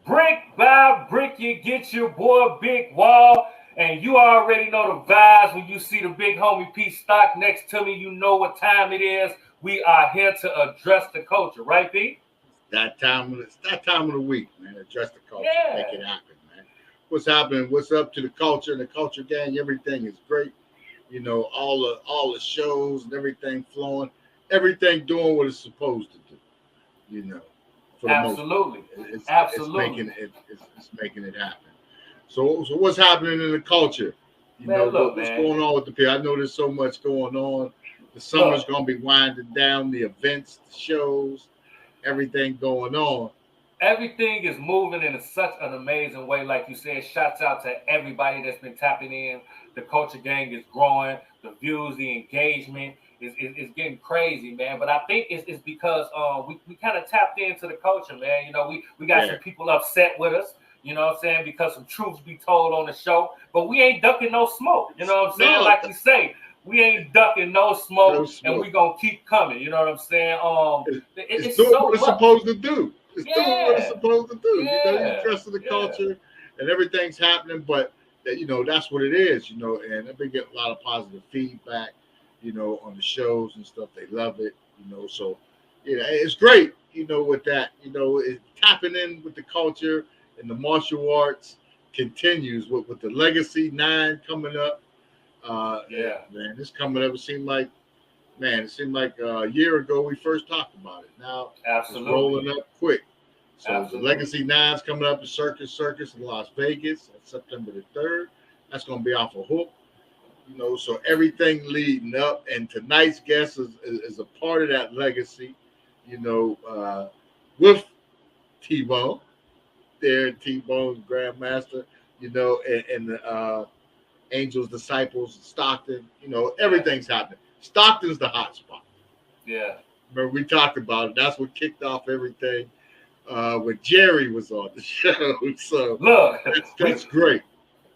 Brick by brick, you get your boy Big Wall. And you already know the vibes when you see the big homie Pstock next to me. You know what time it is. We are here to address the culture, right, B? It's that time of the week, man. Address the culture, Yeah. make it happen, man. What's happening? What's up to the culture? The culture gang, everything is great. All the shows and everything flowing, everything doing what it's supposed to do. You know, for the most part, Absolutely. it's Absolutely. making it's making it happen. So what's happening in the culture? Man, look, What's man. going on with the people? I know there's so much going on. The summer's Look, gonna be winding down. The events, the shows, everything going on. everything is moving in such an amazing way. Like you said, shouts out to everybody that's been tapping in. The culture gang is growing. The views, the engagement is getting crazy, man. But I think it's because we kind of tapped into the culture, man. We got Yeah. some people upset with us. You know what I'm saying? Because some truths be told on the show. But we ain't ducking no smoke. You know what I'm saying? No, Like we say, we ain't ducking no no smoke, and smoke. we gonna keep coming. You know what I'm saying? It's It's doing so what it's much. supposed to do. It's doing what it's Yeah, supposed to do. You yeah, trust in the yeah. culture and everything's happening, but that's what it is. And I've been getting a lot of positive feedback. On the shows and stuff. They love it. So it's great. With that. It's tapping in with the culture and the martial arts continues with the Legacy 9 coming up. Yeah, Man, this coming up. It seemed like a year ago we first talked about it. Now it's absolutely, rolling up quick. So the absolutely. Legacy Nine's coming up at Circus in Las Vegas on September the 3rd. That's going to be off a hook. So everything leading up, and tonight's guest is a part of that legacy. With Tibon, Darren Tibon, Grandmaster. And the Angels Disciples, Stockton. Yeah, Everything's happening. Stockton's the hot spot. yeah. Remember, we talked about it. That's what kicked off everything when Jerry was on the show. So Look, we that's great.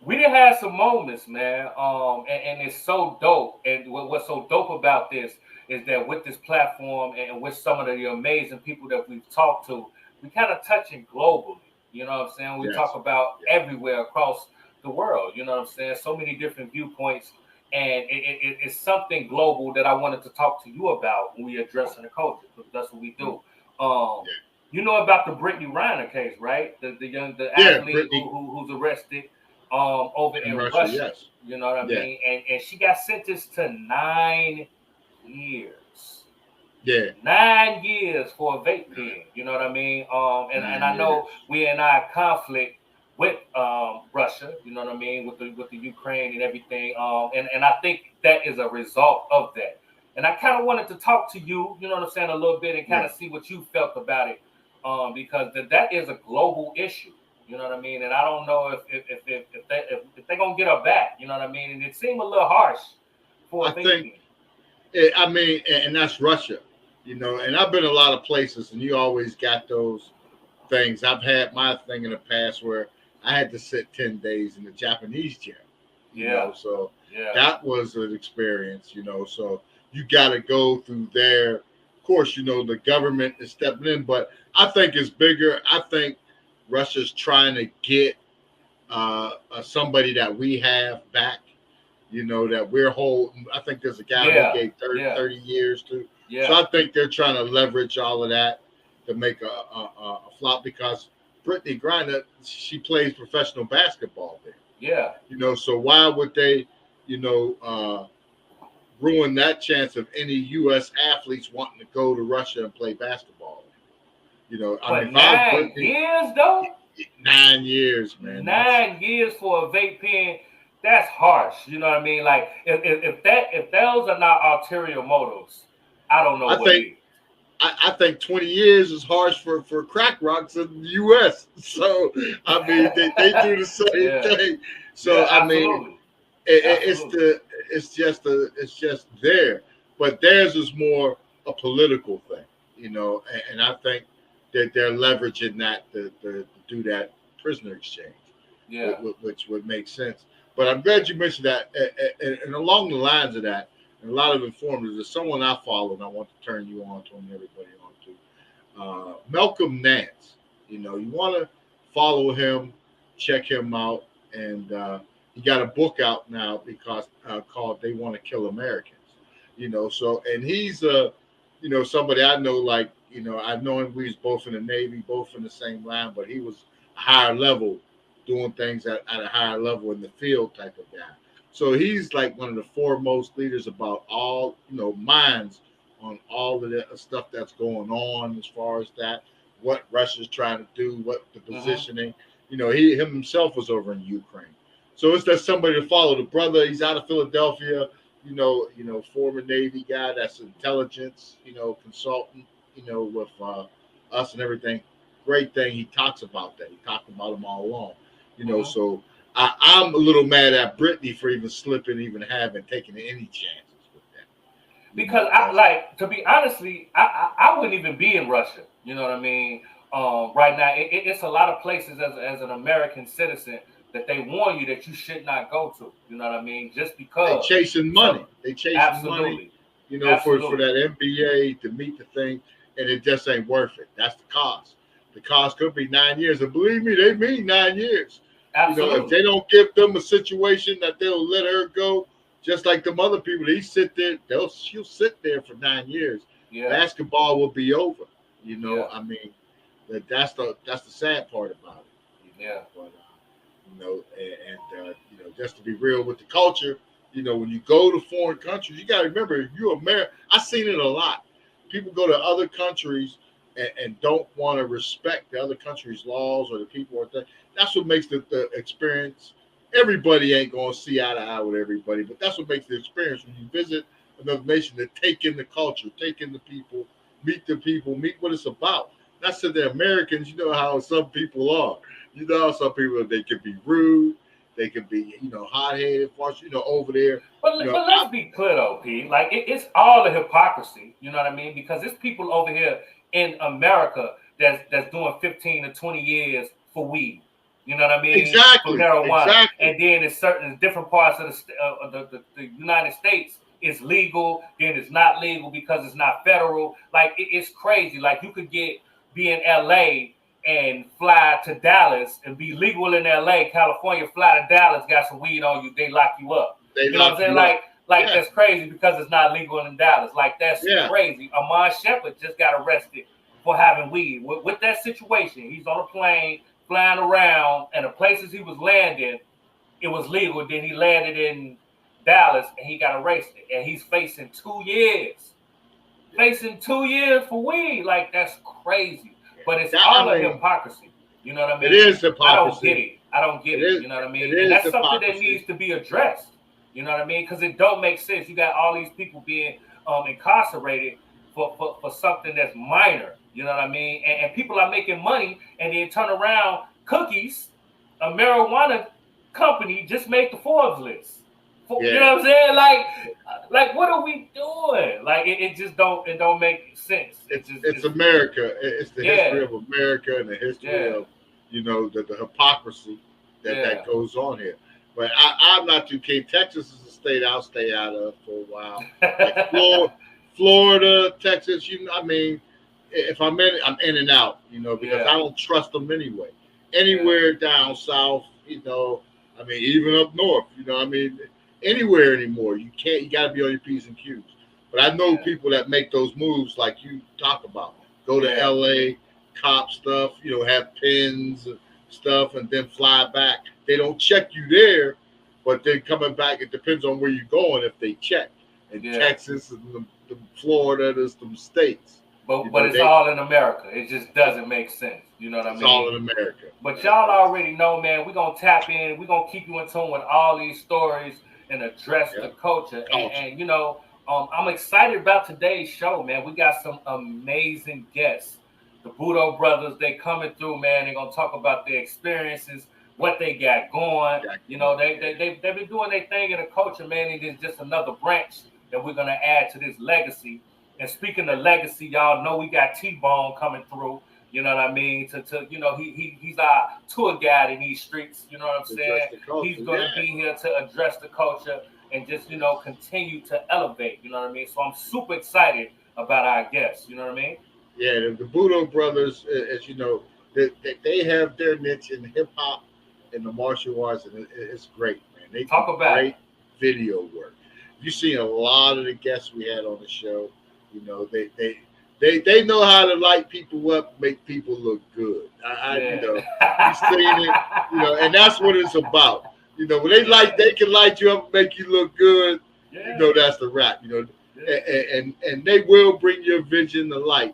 we done had some moments, man. And it's so dope. And what's so dope about this is that with this platform and with some of the amazing people that we've talked to, we kind of touching globally. You know what I'm saying? We talk Yes. about Yeah. everywhere across the world. You know what I'm saying? So many different viewpoints. And it's something global that I wanted to talk to you about when we addressing the culture, because that's what we do. Um, you know about the Brittany Reiner case, right? The Yeah, athlete Brittany who's arrested over in in Russia. Russia. Yes. You know what I Yeah. mean? And she got sentenced to 9 years. Yeah. 9 years for a vape Nine, pen. You know what I mean? And 9 I know years. we in our conflict with Russia. You know what I mean? With the Ukraine and everything. And I think that is a result of that. And I kind of wanted to talk to you. You know what I'm saying? A little bit and kind Yeah. of see what you felt about it. Because that is a global issue. You know what I mean? And I don't know if they're gonna get her back. You know what I mean? And it seemed a little harsh for I a vape think. pen. I mean, and that's Russia. And I've been a lot of places, and you always got those things. I've had my thing in the past where I had to sit 10 days in the Japanese jail. Yeah, So yeah, that was an experience. So you got to go through there. Of course, the government is stepping in, but I think it's bigger. I think Russia's trying to get somebody that we have back. That we're holding. I think there's a guy we yeah, gave 30, yeah, 30 years to. So yeah, I think they're trying to leverage all of that to make a flop because Brittany Griner, she plays professional basketball there. yeah. So why would they, you know, uh, ruin that chance of any U.S. athletes wanting to go to Russia and play basketball? I mean, But if I was nine Brittany, years though, 9 years, man, that's 9 years for a vape pen, that's harsh. You know what I mean? Like if those are not ulterior motives, I don't know I what think is. I think 20 years is harsh for crack rocks in the U.S. So I mean, they do the same Yeah, thing. yeah, So I mean, absolutely, it's absolutely. it's just there, but theirs is more a political thing, and I think that they're leveraging that to do that prisoner exchange, Yeah, which would make sense. But I'm glad you mentioned that, and along the lines of that, and a lot of informers. There's someone I follow, and I want to turn you on to, and everybody on to. Malcolm Nance. You want to follow him, check him out, and he got a book out now because called "They Want to Kill Americans." So and he's somebody I know, like I've known him. We was both in the Navy, both in the same line, but he was a higher level, doing things at a higher level in the field type of guy. So he's like one of the foremost leaders about all minds on all of the stuff that's going on as far as that, what Russia's trying to do, what the positioning. He himself was over in Ukraine. So it's that somebody to follow. The brother, he's out of Philadelphia, former Navy guy, that's intelligence, consultant, with us and everything. Great thing. He talks about that. He talked about them all along, so I'm a little mad at Brittany for even slipping, even taking any chances with that. Because to be honestly, I wouldn't even be in Russia. You know what I mean? Right now, it's a lot of places as an American citizen that they warn you that you should not go to. You know what I mean? Just because they chasing money. They chasing money. For that NBA to meet the thing, and it just ain't worth it. That's the cost. The cost could be 9 years, and believe me, they mean 9 years. Absolutely. If they don't give them a situation that they'll let her go, just like them other people, she'll sit there for 9 years. Yeah. Basketball will be over. Yeah. I mean, that's the sad part about it. Yeah. But just to be real with the culture, when you go to foreign countries, you got to remember, if you're American, I've seen it a lot. People go to other countries and don't want to respect the other country's laws or the people or things. That's what makes the experience. Everybody ain't going to see eye to eye with everybody, but that's what makes the experience when you visit another nation, to take in the culture, take in the people, meet what it's about. Not so the Americans, how some people are. How some people, they can be rude, they can be, hot-headed, over there. But let's be clear though, P. Like it's all a hypocrisy. You know what I mean? Because there's people over here in America that's doing 15 to 20 years for weed. You know what I mean? Exactly. For marijuana. Exactly. And then in different parts of the United States, it's legal. Then it's not legal because it's not federal. Like it's crazy. Like you could be in LA and fly to Dallas and be legal in LA, California, fly to Dallas, got some weed on you, they lock you up. You know what I'm saying? Like that's crazy because it's not legal in Dallas. Like that's crazy. Amon Shepard just got arrested for having weed. With that situation, he's on a plane flying around, and the places he was landing, it was legal. Then he landed in Dallas and he got arrested, and he's facing 2 years. Facing 2 years for weed. Like that's crazy. But it's all a hypocrisy. You know what I mean? It is hypocrisy. I don't get it. You know what I mean? And that's something that needs to be addressed. You know what I mean? Because it don't make sense. You got all these people being incarcerated for something that's minor. You know what I mean? And people are making money, and then turn around. Cookies, a marijuana company, just made the Forbes list. You know what I'm saying? Like what are we doing? Like it don't make sense. It's America. It's the history of America and the history of the hypocrisy that goes on here. But I'm not too keen. Texas is a state I'll stay out of for a while. Like Florida, Texas. I mean, if I'm in it, I'm in and out. Because I don't trust them anyway. Anywhere down south, I mean, even up north. I mean. Anywhere anymore, you got to be on your P's and Q's. But I know people that make those moves like you talk about. Go to LA, cop stuff, have pins and stuff, and then fly back. They don't check you there, but then coming back, it depends on where you're going if they check. In Texas and the Florida, there's some states. But it's all in America. It just doesn't make sense. You know what I mean? It's all in America. But y'all already know, man, we're going to tap in. We're going to keep you in tune with all these stories and address the culture. And I'm excited about today's show, man. We got some amazing guests. The Budo Brothers, they coming through, man. They're going to talk about their experiences, what they got going. They've been doing their thing in the culture, man. It is just another branch that we're going to add to this legacy. And speaking of legacy, y'all know we got T-Bone coming through. You know what I mean? He's our tour guide in these streets. You know what I'm saying? He's going to be here to address the culture and just, continue to elevate. You know what I mean? So I'm super excited about our guests. You know what I mean? Yeah, the Budo Brothers, as you know, They have their niche in hip hop and the martial arts, and it's great, man. They Talk do about great video work. You see a lot of the guests we had on the show. You know, they know how to light people up, make people look good. You know, you seen it, you know, and that's what it's about. You know, when they can light you up and make you look good. Yeah. You know, that's the rap. You know, and they will bring your vision to light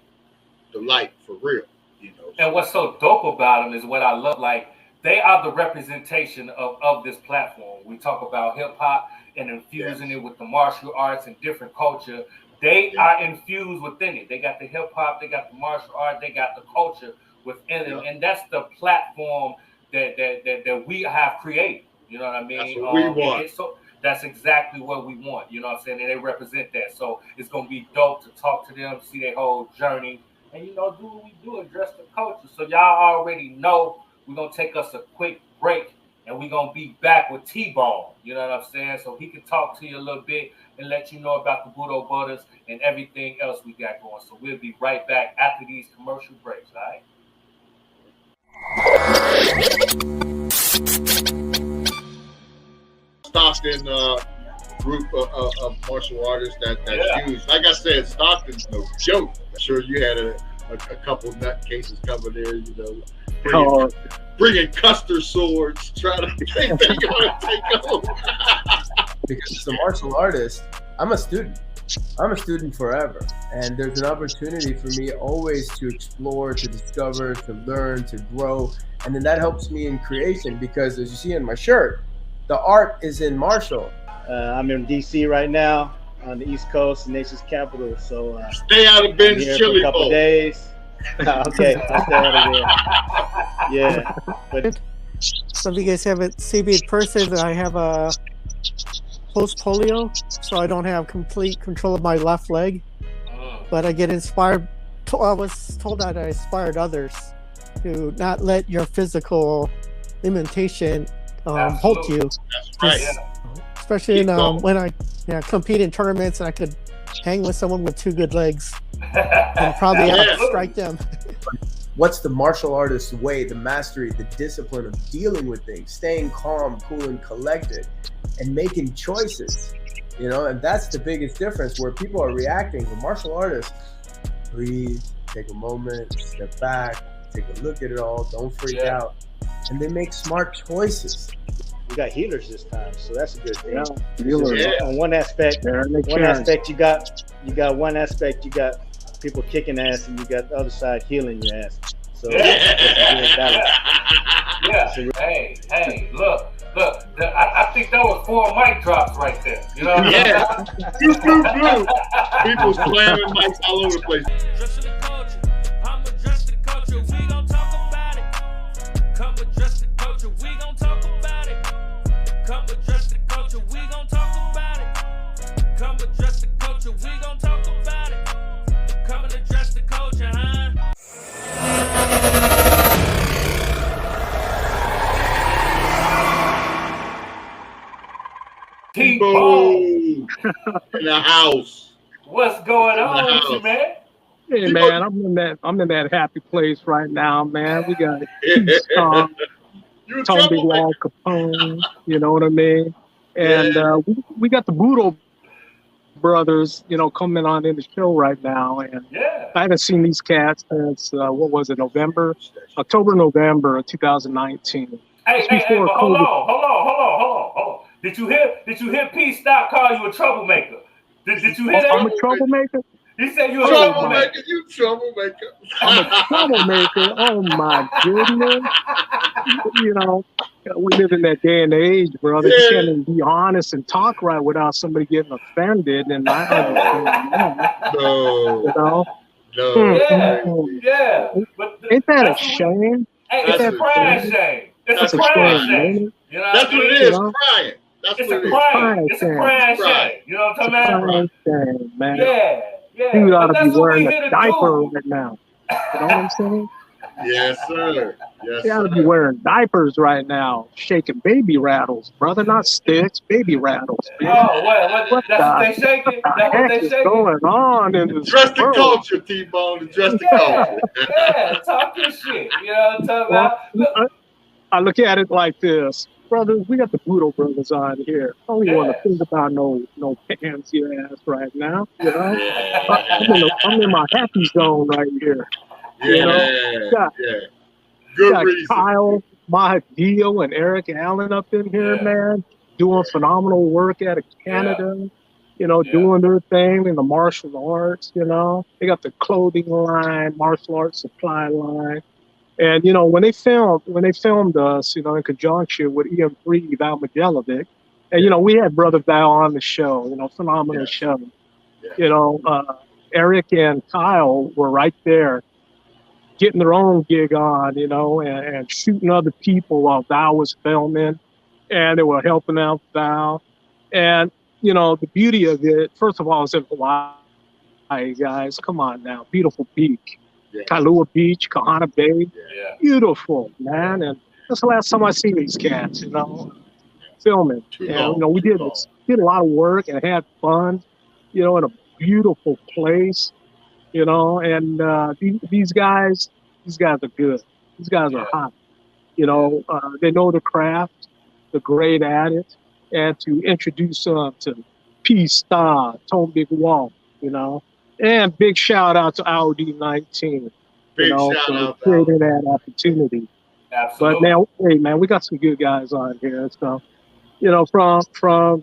for real. You know. And what's so dope about them is what I love. Like, they are the representation of this platform. We talk about hip hop and infusing it with the martial arts and different culture. They are infused within it. They got the hip hop, they got the martial art, they got the culture within them, and that's the platform that we have created. You know what I mean? That's what we want. So that's exactly what we want. You know what I'm saying? And they represent that. So it's gonna be dope to talk to them, see their whole journey, and do what we do, address the culture. So y'all already know we're gonna take us a quick break, and we're gonna be back with T-Bone. You know what I'm saying? So he can talk to you a little bit and let you know about the Budo Brothers and everything else we got going. So we'll be right back after these commercial breaks, all right? Stockton group of martial artists that's huge. Like I said, Stockton's no joke. I'm sure you had a couple nutcases coming there, bringing Custer swords, trying to think they're gonna take over. Because as a martial artist, I'm a student. I'm a student forever, and there's an opportunity for me always to explore, to discover, to learn, to grow, and then that helps me in creation. Because as you see in my shirt, the art is in martial. I'm in DC right now on the East Coast, the nation's capital. So stay out of Ben's chili for a couple days. Okay, I'll stay out of there. Yeah, but some of you guys haven't seen me in person. I have a post-polio, so I don't have complete control of my left leg. But I get inspired. I was told that I inspired others to not let your physical limitation halt you. That's right. Especially when I compete in tournaments and I could hang with someone with two good legs and probably strike them. What's the martial artist's way, the mastery, the discipline of dealing with things, staying calm, cool, and collected, and making choices, and that's the biggest difference where people are reacting. The martial artists breathe, take a moment, step back, take a look at it all, don't freak out, and they make smart choices. We got healers this time, so that's a good thing. Healers. On one aspect, you got people kicking ass, and you got the other side healing your ass. So Hey, look. I think that was 4 mic drops right there. You know what I mean? Blue. People slamming mics all over the place. Addressing the culture. I'm addressing the culture. We gon' talk about it. Come address the culture. We gon' talk about it. Come address the culture. We gon' talk about it. Come address the culture. We gon' talk about it. Come and address the culture, huh? T-Bone in the house. What's going on with you, man? Hey man, I'm in that happy place right now, man. We got Tony Wall Capone, you know what I mean? And we got the Budo Brothers, coming on in the show right now. And I haven't seen these cats since October, November of 2019. Hey, but hold on. Did you hear Pstock call you a troublemaker? Did you hear that? I'm a troublemaker? He said you a troublemaker. You troublemaker. I'm a troublemaker. Oh my goodness. We live in that day and age, brother. You can't even be honest and talk right without somebody getting offended. And I understand that. No. Yeah. But ain't that a shame? Hey, it's a crying shame. It's a crying shame. That's what it is, crying. It's a crying shame. You know what I'm talking about? Man. Yeah. You ought to be wearing a diaper right now. You know what I'm saying? Yes, sir. Yes, You gotta sir. be wearing diapers right now, shaking baby rattles, brother, not sticks, baby rattles, man. Oh, what that's what they shaking? That's what they Is shaking? going on in this Address the world? culture, T-Bone. Address the culture. Yeah, talk your shit. You know what I'm talking about? Look. I look at it like this, brothers. We got the Budo Brothers on here. I don't even want to think about no pansy ass right now. You know, I'm in my happy zone right here. Yeah, you know, good reason. Kyle, Mahadeo, and Eric Allen up in here, man, doing phenomenal work out of Canada. You know, doing their thing in the martial arts. You know, they got the clothing line, martial arts supply line. And, you know, when they filmed us, you know, in conjunction with EM3, Val Majelovic, and, you know, we had Brother Val on the show, you know, phenomenal show. You know, Eric and Kyle were right there getting their own gig on, you know, and shooting other people while Val was filming, and they were helping out Val. And, you know, the beauty of it, first of all, it's in Hawaii, guys. Come on now. Beautiful beach. Kailua Beach, Kahana Bay. Beautiful, man. And that's the last time I seen these cats, you know, filming. And, you know, we did a lot of work and had fun, you know, in a beautiful place, you know, and these guys are good. These guys are hot. You know, they know the craft, they're great at it. And to introduce them to Pstock, Tone Big Wall, you know. And big shout out to IOD19, you know, for creating that opportunity. Absolutely. But now, hey man, we got some good guys on here. So, you know, from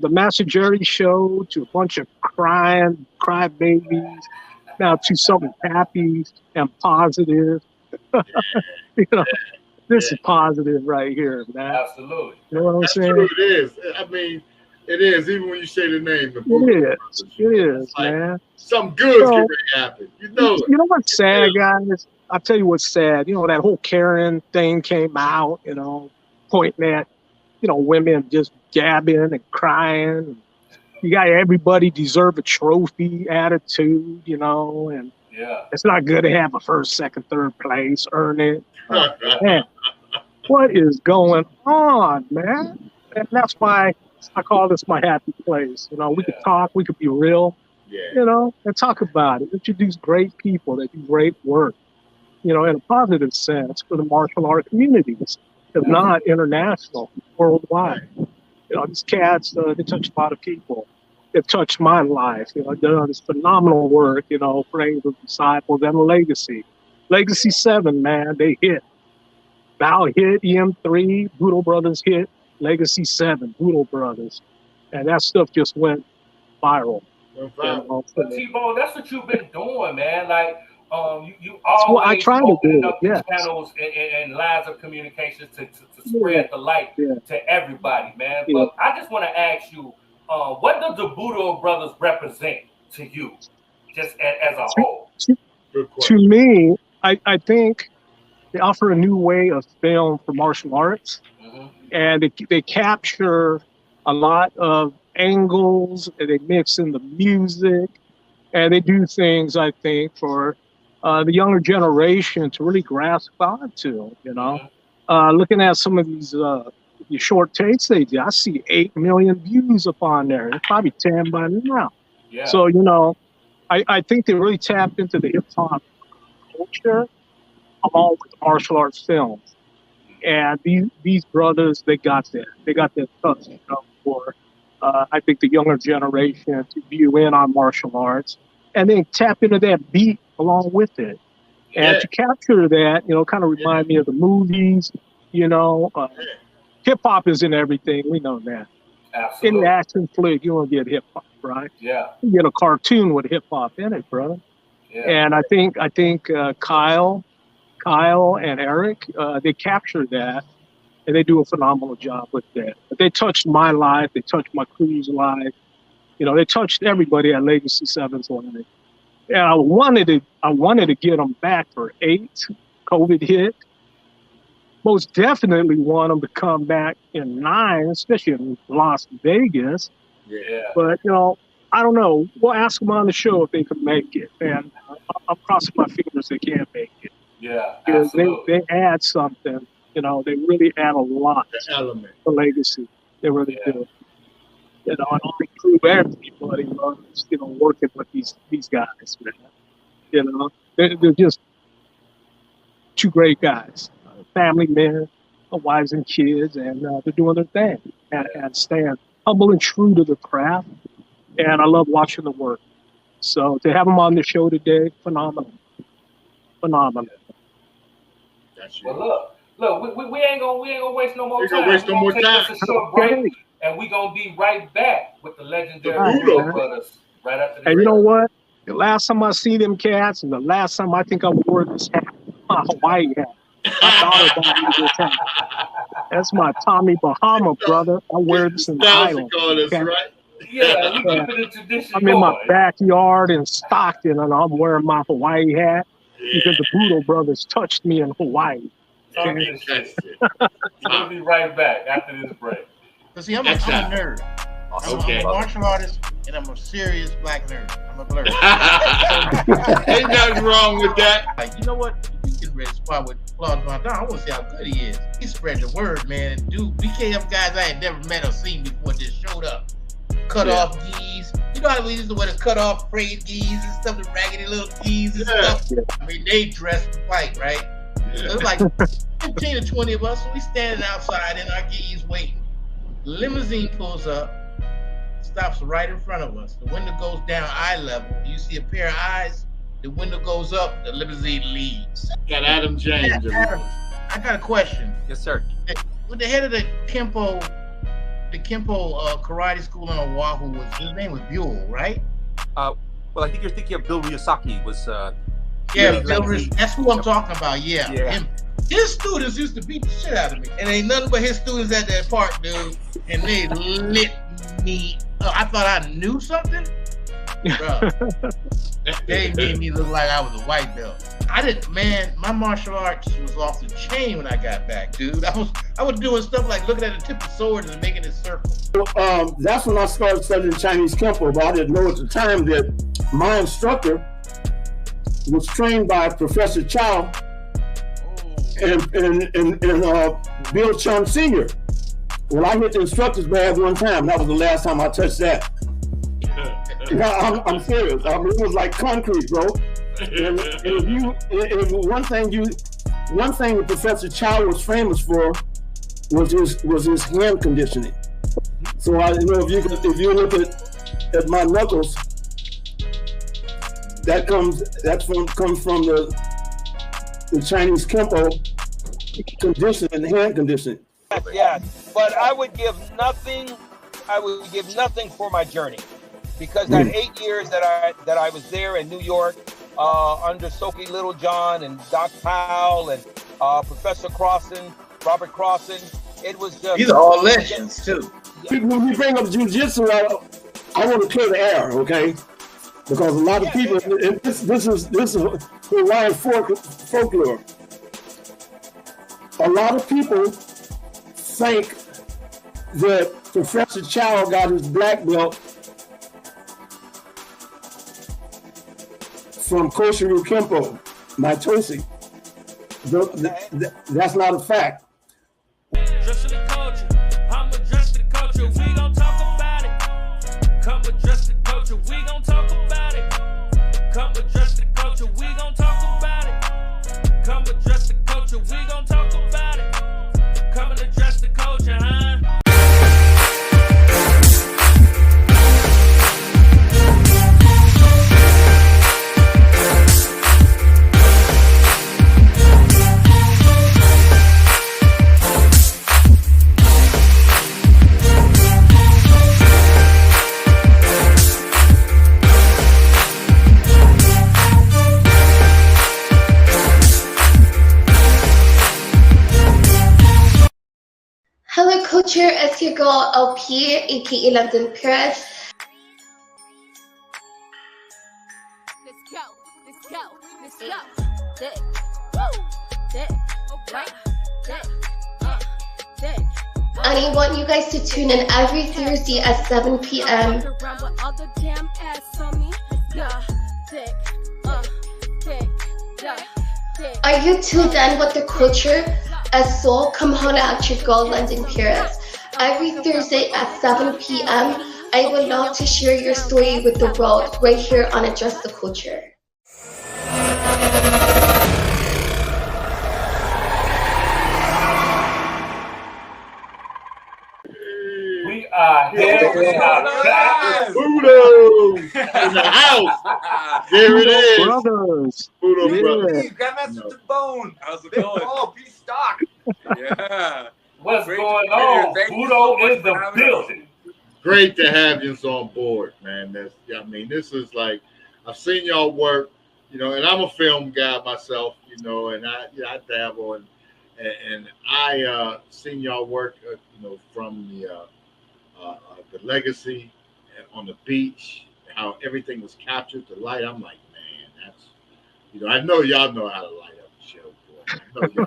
the Master Jerry show to a bunch of crybabies, now to something happy and positive. You know, this is positive right here, man. Absolutely. You know what I'm saying? True, it is. I mean, it is, even when you say the name. It is, like, man. Something good's going to happen. You know what's sad, guys? I'll tell you what's sad. You know, that whole Karen thing came out, you know, pointing at, you know, women just gabbing and crying. You got everybody deserve a trophy attitude, you know, and it's not good to have a first, second, third place, earn it. Man, what is going on, man? And that's why I call this my happy place. You know, we could talk, we could be real, you know, and talk about it. Introduce great people that do great work, you know, in a positive sense for the martial art communities, if not international, worldwide. You know, these cats, they touch a lot of people. They've touched my life. You know, done this phenomenal work, you know, for Angel Disciples and Legacy. Legacy 7, man, they hit. Val hit, EM3, Budo Brothers hit, Legacy 7, Budo Brothers. And that stuff just went viral. But T-Bone, that's what you've been doing, man. Like, you always I try to do up the channels and lines of communication to spread the light to everybody, man. But I just want to ask you, what does the Budo Brothers represent to you, just as a whole? To me, I think they offer a new way of film for martial arts, and they capture a lot of angles, and they mix in the music, and they do things, I think, for the younger generation to really grasp onto, you know. Looking at some of these short takes they do, I see 8 million views upon there. It's probably 10 by now. So, you know, I think they really tapped into the hip-hop culture along with the martial arts films. And these brothers, they got that. They got that touch, you know, for, I think, the younger generation to view in on martial arts. And then tap into that beat along with it. And to capture that, you know, kind of remind me of the movies, you know. Hip-hop is in everything. We know that. Absolutely. In the action flick, you want to get hip-hop, right? Yeah. You get a cartoon with hip-hop in it, brother. Yeah. And I think Kyle and Eric, they capture that, and they do a phenomenal job with that. But they touched my life. They touched my crew's life. You know, they touched everybody at Legacy 7's life. And I wanted to get them back for 8. COVID hit. Most definitely want them to come back in 9, especially in Las Vegas. Yeah. But, you know, I don't know. We'll ask them on the show if they can make it. And I'm crossing my fingers they can't make it. Yeah, absolutely. They add something. You know, they really add a lot The element. to Legacy. They really do. You know, and only prove everybody loves, you know, working with these guys, man. You know, they're just two great guys, family men, wives and kids, and they're doing their thing and staying humble and true to the craft. And I love watching the work. So to have them on the show today, phenomenal. Well, look, we ain't gonna waste no more time. Waste no more time. Take us a short break, and we gonna be right back with the legendary Budo Brothers right after this. And you know what? The last time I see them cats, and the last time I think I wore this hat, my Hawaii hat. I thought about this hat. That's my Tommy Bahama, brother. I wear this in the island. Okay? Right? Yeah, we keep it a tradition. I'm in my backyard in Stockton, and I'm wearing my Hawaii hat because the Budo Brothers touched me in Hawaii. Okay. We'll be right back after this break. But see, I'm a nerd. I'm a martial artist, and I'm a serious black nerd. I'm a blur. Ain't nothing wrong with that. Like, you know what? We can ready to spar with Claude Von Damme. I want to see how good he is. He spread the word, man. And dude, BKM guys I had never met or seen before just showed up. Cut off geese. You know how we used to wear the cut off frayed geese and stuff, the raggedy little geese and stuff? I mean, they dressed to fight, right? It was like 15 or 20 of us. So we standing outside in our geese waiting. The limousine pulls up, stops right in front of us. The window goes down eye level. You see a pair of eyes. The window goes up. The limousine leaves. Got Adam James. Adam, I got a question. Yes, sir. With the head of the Kempo karate school on Oahu, his name was Buell, right? Well, I think you're thinking of Bill Ryusaki. That's who I'm talking about. Yeah. Him. His students used to beat the shit out of me, and ain't nothing but his students at that park, dude. And they lit me up. I thought I knew something, bro. They made me look like I was a white belt. I didn't, man. My martial arts was off the chain when I got back, dude. I was doing stuff like looking at the tip of swords and making it circle. That's when I started studying Chinese Kempo, but I didn't know at the time that my instructor was trained by Professor Chow and Bill Chun Sr. Well, I hit the instructor's badge one time. That was the last time I touched that. I'm serious. I mean, it was like concrete, bro. And one thing that Professor Chow was famous for was his hand conditioning. So if you look at my knuckles, that comes from the Chinese Kempo conditioning, hand conditioning. Yeah, but I would give nothing for my journey, because that 8 years that I was there in New York under Sophie Littlejohn and Doc Powell and Professor Crossan, Robert Crossan, it was just... These are all legends too. When we bring up jiu-jitsu, I want to clear the air, okay? Because a lot of people, this is Hawaiian folklore. A lot of people think that Professor Chow got his black belt from Koshiru Kempo, Maitosi. That's not a fact. Dress in the culture, I'm address the culture, we gon' talk about it. Come address the culture, we gon' talk about it. Come address the culture, we gon' talk about it. Come address the culture, we gon' talk about it. Come and address the culture, huh? Hello culture, it's your girl LP, aka London Perez. Let's go. Dick. Woo. Dick. Right. Dick. And I want you guys to tune in every Thursday at 7 p.m. Are you too done with the culture? As so, come holler at your girl London Paris. Every Thursday at 7 p.m., I would love to share your story with the world right here on Address the Culture. We are here. We are back. Budo in the house. There it is. Brothers. Budo Brothers. Hey, Grandmaster Tibon. How's it going? Oh, Pstock. Yeah. What's Great going to be here. on? Thank you Budo so much is for the having us. building. Great to have you on board, man. I mean, this is like, I've seen y'all work, you know, and I'm a film guy myself, you know, and I dabble and I seen y'all work, you know, from the legacy on the beach, how everything was captured, the light. I'm like, man, that's, you know, I know y'all know how to light up the show, boy. I know y'all.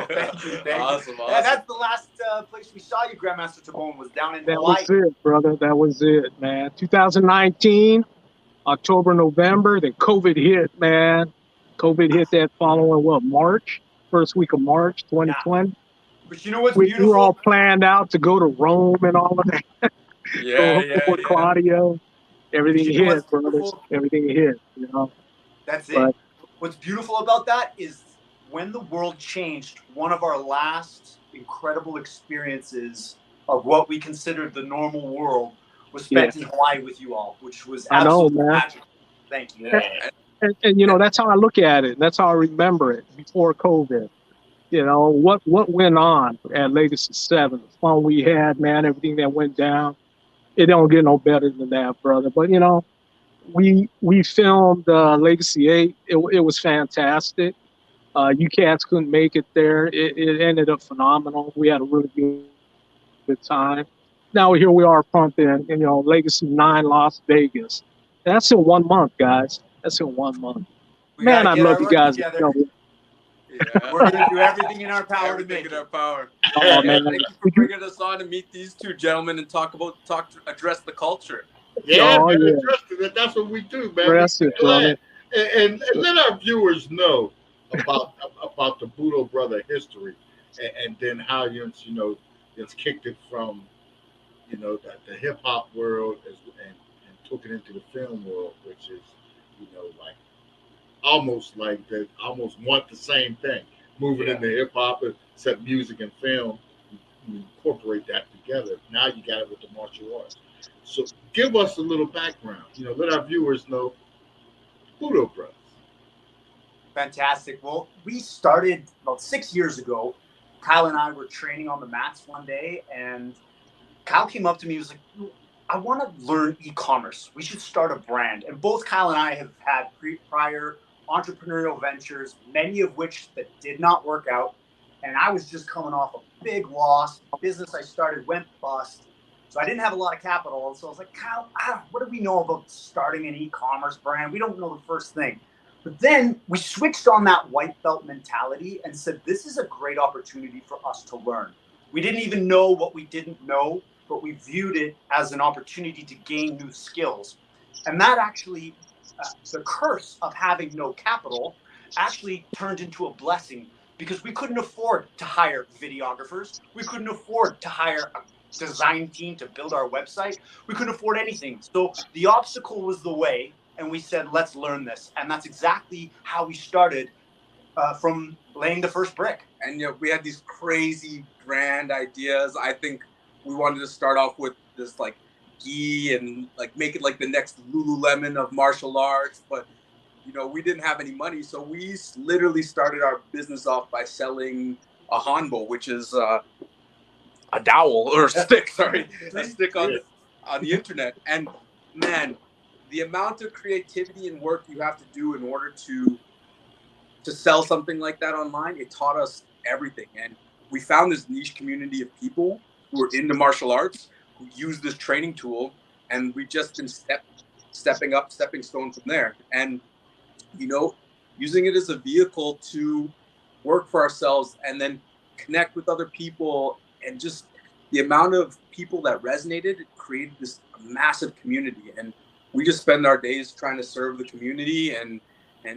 Thank you. Awesome. And that's the last place we saw you, Grandmaster Tibon, was down in That Hawaii. was it, brother. That was it, man. 2019, October, November, then COVID hit, man. COVID hit that following, March? First week of March, 2020. Yeah. But you know what's We beautiful? were all planned out to go to Rome and all of that. Fort Claudio. Everything You know hit, brothers. Everything hit, you know. That's it. But What's beautiful about that is when the world changed, one of our last incredible experiences of what we considered the normal world was spent in Hawaii with you all, which was absolutely magical. Thank you. And you know, that's how I look at it. That's how I remember it before COVID. You know, what went on at Legacy 7, the fun we had, man, everything that went down. It don't get no better than that, brother. But, you know, we filmed Legacy 8. It was fantastic. You cats couldn't make it there. It ended up phenomenal. We had a really good time. Now here we are pumping, you know, Legacy 9 Las Vegas. That's in 1 month, guys. That's in 1 month. Man, I love you guys. We're going to do everything in our power to make it. Oh, man. Thank you for bringing us on to meet these two gentlemen and address the culture. Yeah, man, that's what we do, man. Address it, brother. And let our viewers know about the Budo Brother history, and then how you know it's kicked it from, you know, the hip hop world and took it into the film world, which is, you know, like almost want the same thing, moving into hip hop, except music and film. You incorporate that together. Now you got it with the martial arts. So give us a little background. You know, let our viewers know Budo Brothers. Fantastic. Well, we started about 6 years ago. Kyle and I were training on the mats one day, and Kyle came up to me. He was like, I want to learn e-commerce. We should start a brand. And both Kyle and I have had prior entrepreneurial ventures, many of which that did not work out. And I was just coming off a big loss. The business I started went bust. So I didn't have a lot of capital. And so I was like, Kyle, what do we know about starting an e-commerce brand? We don't know the first thing. But then we switched on that white belt mentality and said, this is a great opportunity for us to learn. We didn't even know what we didn't know, but we viewed it as an opportunity to gain new skills. And that actually, the curse of having no capital actually turned into a blessing, because we couldn't afford to hire videographers. We couldn't afford to hire a design team to build our website. We couldn't afford anything. So the obstacle was the way. And we said, let's learn this. And that's exactly how we started from laying the first brick. And we had these crazy grand ideas. I think we wanted to start off with this like gi and like make it like the next Lululemon of martial arts. But, you know, we didn't have any money. So we literally started our business off by selling a hanbo, which is a dowel or a stick, sorry, a stick on the internet. And man, the amount of creativity and work you have to do in order to sell something like that online, it taught us everything. And we found this niche community of people who are into martial arts, who use this training tool, and we've just been stepping stone from there. And, you know, using it as a vehicle to work for ourselves and then connect with other people, and just the amount of people that resonated, it created this massive community. And we just spend our days trying to serve the community and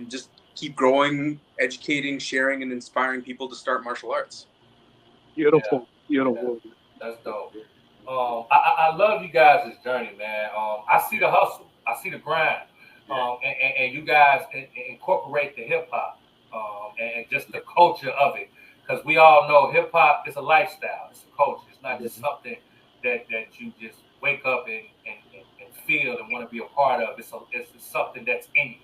just keep growing, educating, sharing, and inspiring people to start martial arts. Beautiful, beautiful. Yeah. That's dope. I love you guys' journey, man. I see the hustle, I see the grind, and you guys incorporate the hip hop, and just the culture of it, because we all know hip hop is a lifestyle, it's a culture, it's not just something that you just wake up and feel and want to be a part of. It's something that's in you.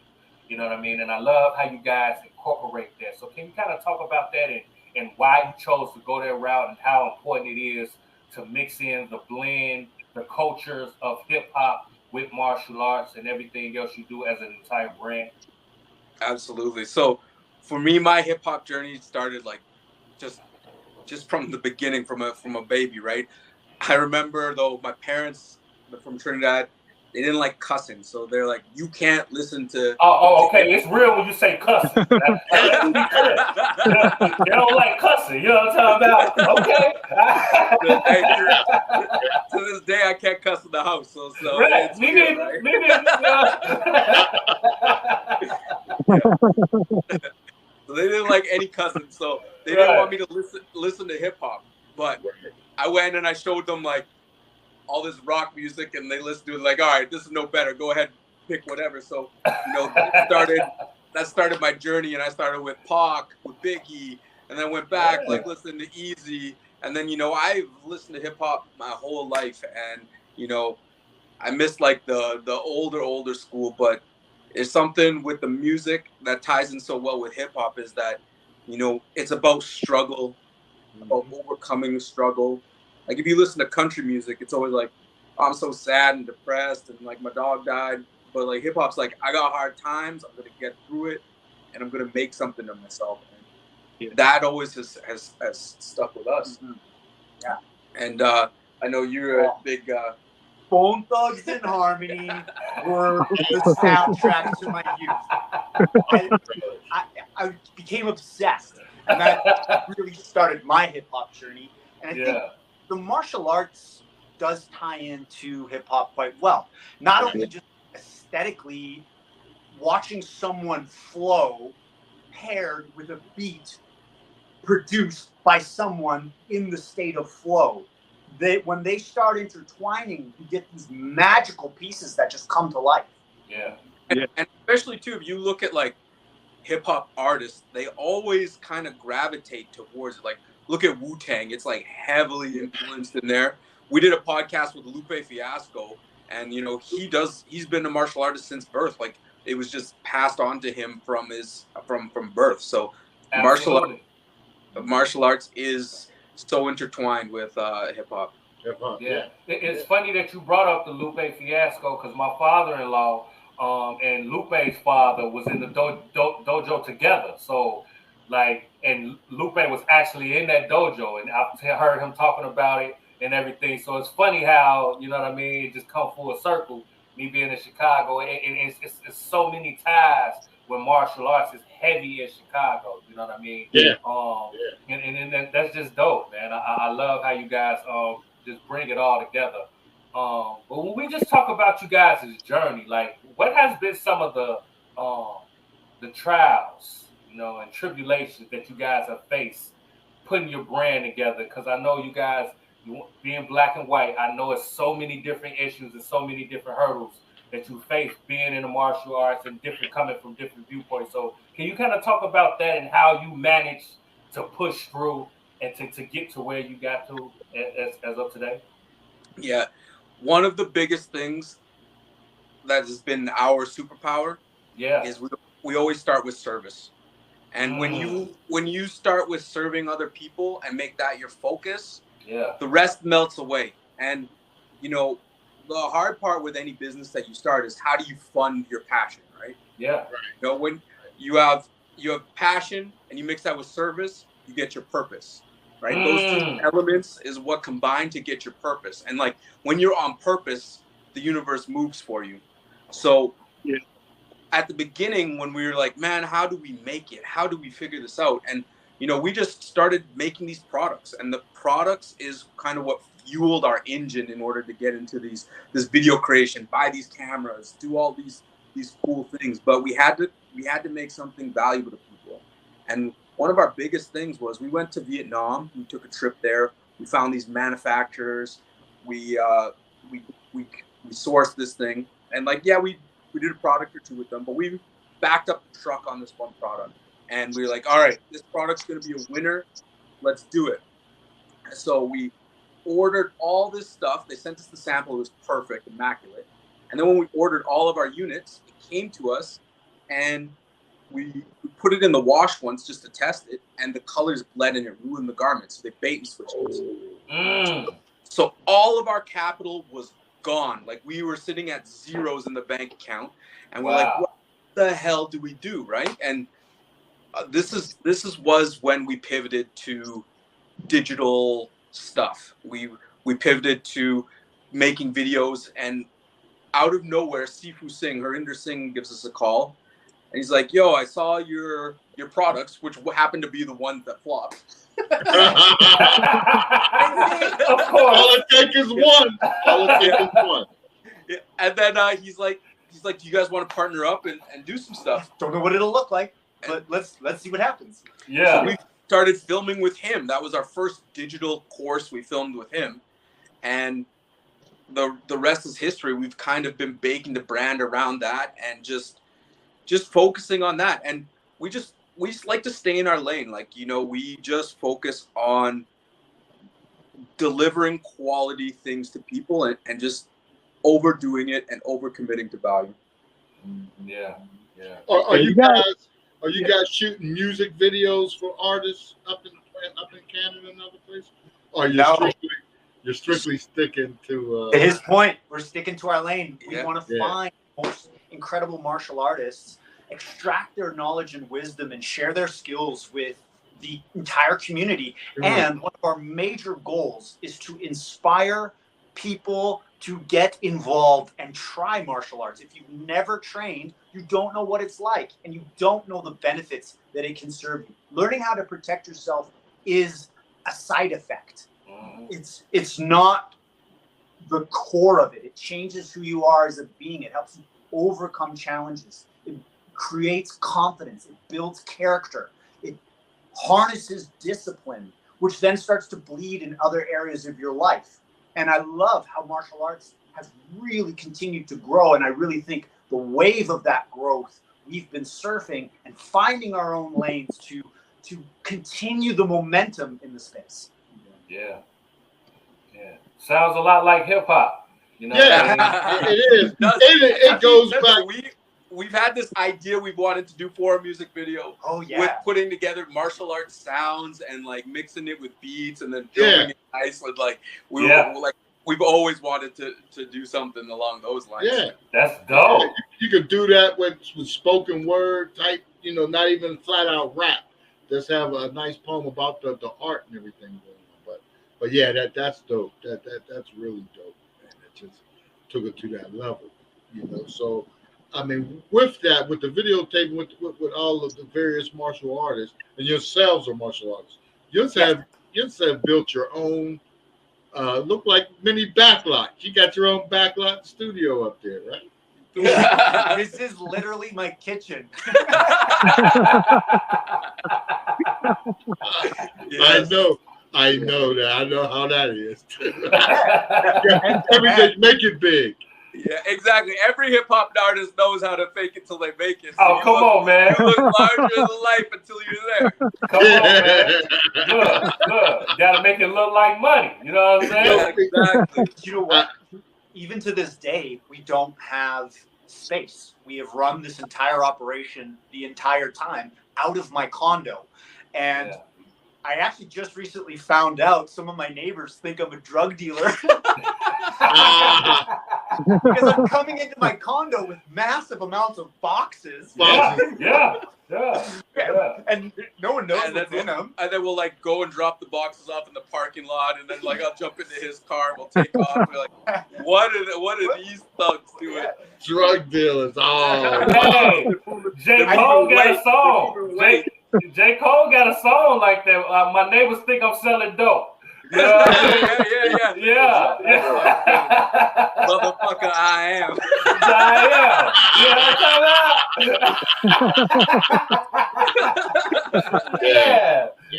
You know what I mean? And I love how you guys incorporate that. So can you kind of talk about that and why you chose to go that route and how important it is to mix in the blend, the cultures of hip hop with martial arts and everything else you do as an entire brand? Absolutely. So for me, my hip hop journey started like just from the beginning, from a baby, right? I remember though my parents from Trinidad, they didn't like cussing, so they're like, you can't listen to. Okay, it's real when you say cussing. Let's be clear. They don't like cussing. You know what I'm talking about? Okay. To this day, I can't cuss in the house. So right. It's Me weird, neither. right? Me neither. So they didn't like any cussing, so they didn't want me to listen to hip hop. But I went and I showed them like all this rock music, and they listened to it like, all right, this is no better. Go ahead, pick whatever. So, that started my journey, and I started with Pstock, with Bigg, and then went back, like listening to Easy. And then, I've listened to hip hop my whole life, and, I miss like the older school, but it's something with the music that ties in so well with hip hop is that, it's about struggle, about overcoming the struggle. Like if you listen to country music, it's always like, oh, I'm so sad and depressed and like my dog died. But like hip hop's like, I got hard times, I'm gonna get through it, and I'm gonna make something of myself. And that always has stuck with us. Mm-hmm. Yeah. And I know you're a big Bone Thugs and Harmony were the soundtrack to my youth. I became obsessed, and that really started my hip hop journey. And I think the martial arts does tie into hip hop quite well. Not only just aesthetically, watching someone flow paired with a beat produced by someone in the state of flow. When they start intertwining, you get these magical pieces that just come to life. Yeah. And especially too, if you look at like hip hop artists, they always kind of gravitate towards it. Like, look at Wu-Tang. It's like heavily influenced in there. We did a podcast with Lupe Fiasco, and he's been a martial artist since birth. Like it was just passed on to him from birth. So martial arts is so intertwined with hip hop. Yeah. It's funny that you brought up the Lupe Fiasco, because my father-in-law and Lupe's father was in the dojo together. So and Lupe was actually in that dojo, and I heard him talking about it and everything. So it's funny how, you know what I mean, it just come full circle, me being in Chicago. And it's so many ties when martial arts is heavy in Chicago, you know what I mean? Yeah. And that's just dope, man. I love how you guys just bring it all together. But when we just talk about you guys' journey, like what has been some of the trials, and tribulations that you guys have faced putting your brand together? Because I know you guys, being black and white, I know it's so many different issues and so many different hurdles that you face being in the martial arts and coming from different viewpoints. So can you kind of talk about that and how you managed to push through and to get to where you got to as of today? Yeah. One of the biggest things that has been our superpower is we always start with service. And when you start with serving other people and make that your focus, the rest melts away. And the hard part with any business that you start is how do you fund your passion, right? Yeah. When you have passion and you mix that with service, you get your purpose, right? Those two elements is what combine to get your purpose. And like when you're on purpose, the universe moves for you. So at the beginning, when we were like, man, how do we make it? How do we figure this out? And, we just started making these products, and the products is kind of what fueled our engine in order to get into this video creation, buy these cameras, do all these cool things. But we had we had to make something valuable to people. And one of our biggest things was we went to Vietnam. We took a trip there. We found these manufacturers. We sourced this thing, and like, yeah, we did a product or two with them, but we backed up the truck on this one product, and we were like, all right, this product's going to be a winner. Let's do it. So we ordered all this stuff. They sent us the sample. It was perfect, immaculate. And then when we ordered all of our units, it came to us, and we put it in the wash once just to test it, and the colors bled and it ruined the garment. So they bait and switched it. So all of our capital was gone. Like, we were sitting at zeros in the bank account, and we're like, what the hell do we do, right? And this was when we pivoted to digital stuff. We pivoted to making videos, and out of nowhere, Sifu Singh, Harinder Singh, gives us a call, and he's like, "Yo, I saw your products, which happened to be the ones that flopped." Of course. All it takes is one. All it takes is one. Yeah. And then he's like, "Do you guys want to partner up and do some stuff?" Don't know what it'll look like, but let's see what happens. Yeah. So we started filming with him. That was our first digital course we filmed with him, and the rest is history. We've kind of been baking the brand around that and just focusing on that. And we just like to stay in our lane. Like, you know, we just focus on delivering quality things to people and just overdoing it and overcommitting to value. Yeah. Are you guys shooting music videos for artists up in Canada and other places? Or you're strictly sticking to his point, we're sticking to our lane. We want to find the most incredible martial artists, extract their knowledge and wisdom, and share their skills with the entire community. And one of our major goals is to inspire people to get involved and try martial arts. If you've never trained, you don't know what it's like, and you don't know the benefits that it can serve you. Learning how to protect yourself is a side effect. It's not the core of it. It changes who you are as a being. It helps you overcome challenges. It creates confidence. It builds character. It harnesses discipline, which then starts to bleed in other areas of your life. And I love how martial arts has really continued to grow. And I really think the wave of that growth, we've been surfing and finding our own lanes to continue the momentum in the space. Yeah. Sounds a lot like hip hop. You know, it is. It goes back. We've had this idea we've wanted to do for a music video. Oh yeah. With putting together martial arts sounds and like mixing it with beats and then filming it nice with like we've always wanted to do something along those lines. Yeah, that's dope. You could do that with spoken word type. You know, not even flat out rap. Just have a nice poem about the art and everything. But yeah, that's dope. That's really dope, man. It just took it to that level, you know. So, I mean, with that, with the videotaping, with all of the various martial artists, and yourselves are martial artists, you have built your own, look like mini backlot. You got your own backlot studio up there, right? This is literally my kitchen. I know that. I know how that is. Everything, make it big. Yeah, exactly. Every hip hop artist knows how to fake it till they make it. So come on, man. You look larger than life until you're there. Come on, man. Look. Gotta make it look like money. You know what I'm saying? Yeah, exactly. You know what? Even to this day, we don't have space. We have run this entire operation the entire time out of my condo. And I actually just recently found out some of my neighbors think I'm a drug dealer. Because I'm coming into my condo with massive amounts of boxes. Yeah. And no one knows what's in them. And then we'll like go and drop the boxes off in the parking lot, and then like I'll jump into his car and we'll take off. We're like, what are these thugs doing? Drug dealers. Oh, hey, J. Cole got a song. J. Cole got a song like that. My neighbors think I'm selling dope. Yeah. Motherfucker, I am.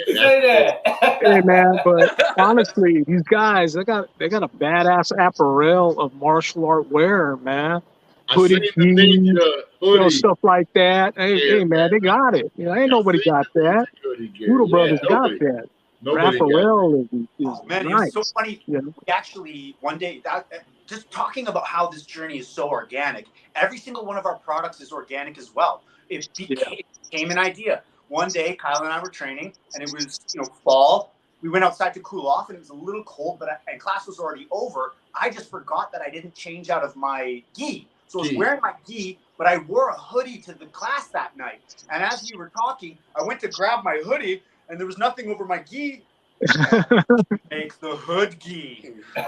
Say that. Hey man, but honestly, these guys, they got a badass apparel of martial art wear, man. Hoodie, stuff like that. Hey man, they got it. Ain't nobody got that. Budo Brothers got that. Apparel is man, nice. It was so funny. We actually one day just talking about how this journey is so organic. Every single one of our products is organic as well. It became an idea. One day, Kyle and I were training, and it was fall. We went outside to cool off, and it was a little cold, and class was already over. I just forgot that I didn't change out of my gi. So I was wearing my gi, but I wore a hoodie to the class that night. And as we were talking, I went to grab my hoodie, and there was nothing over my gi. Make the hood gi. And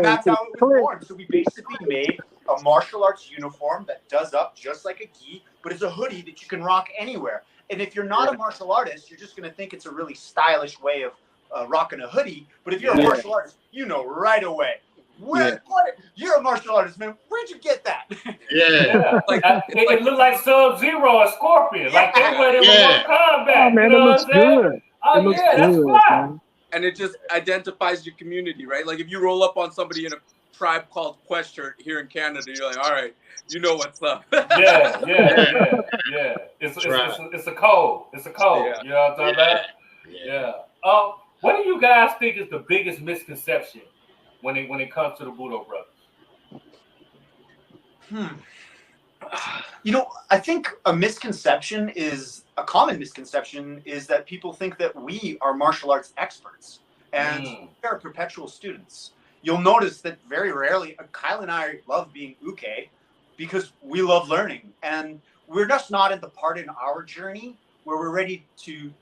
that's how it was born. So we basically made a martial arts uniform that does up just like a gi, but it's a hoodie that you can rock anywhere. And if you're not a martial artist, you're just going to think it's a really stylish way of rocking a hoodie. But if you're a martial artist, you know right away. You're a martial artist, man. Where'd you get that? It looked like Sub-Zero or Scorpion. Like they wear them in combat. Oh, man, it looks good. It looks good, man. And it just identifies your community, right? Like if you roll up on somebody in a Tribe Called Quest shirt here in Canada, you're like, all right, you know what's up. Yeah. It's a code. It's a code. Yeah. You know what I'm talking about? Yeah. What do you guys think is the biggest misconception when it comes to the Budo Brothers? I think a common misconception is that people think that we are martial arts experts and we are perpetual students. You'll notice that very rarely, Kyle and I love being uke because we love learning, and we're just not at the part in our journey where we're ready to.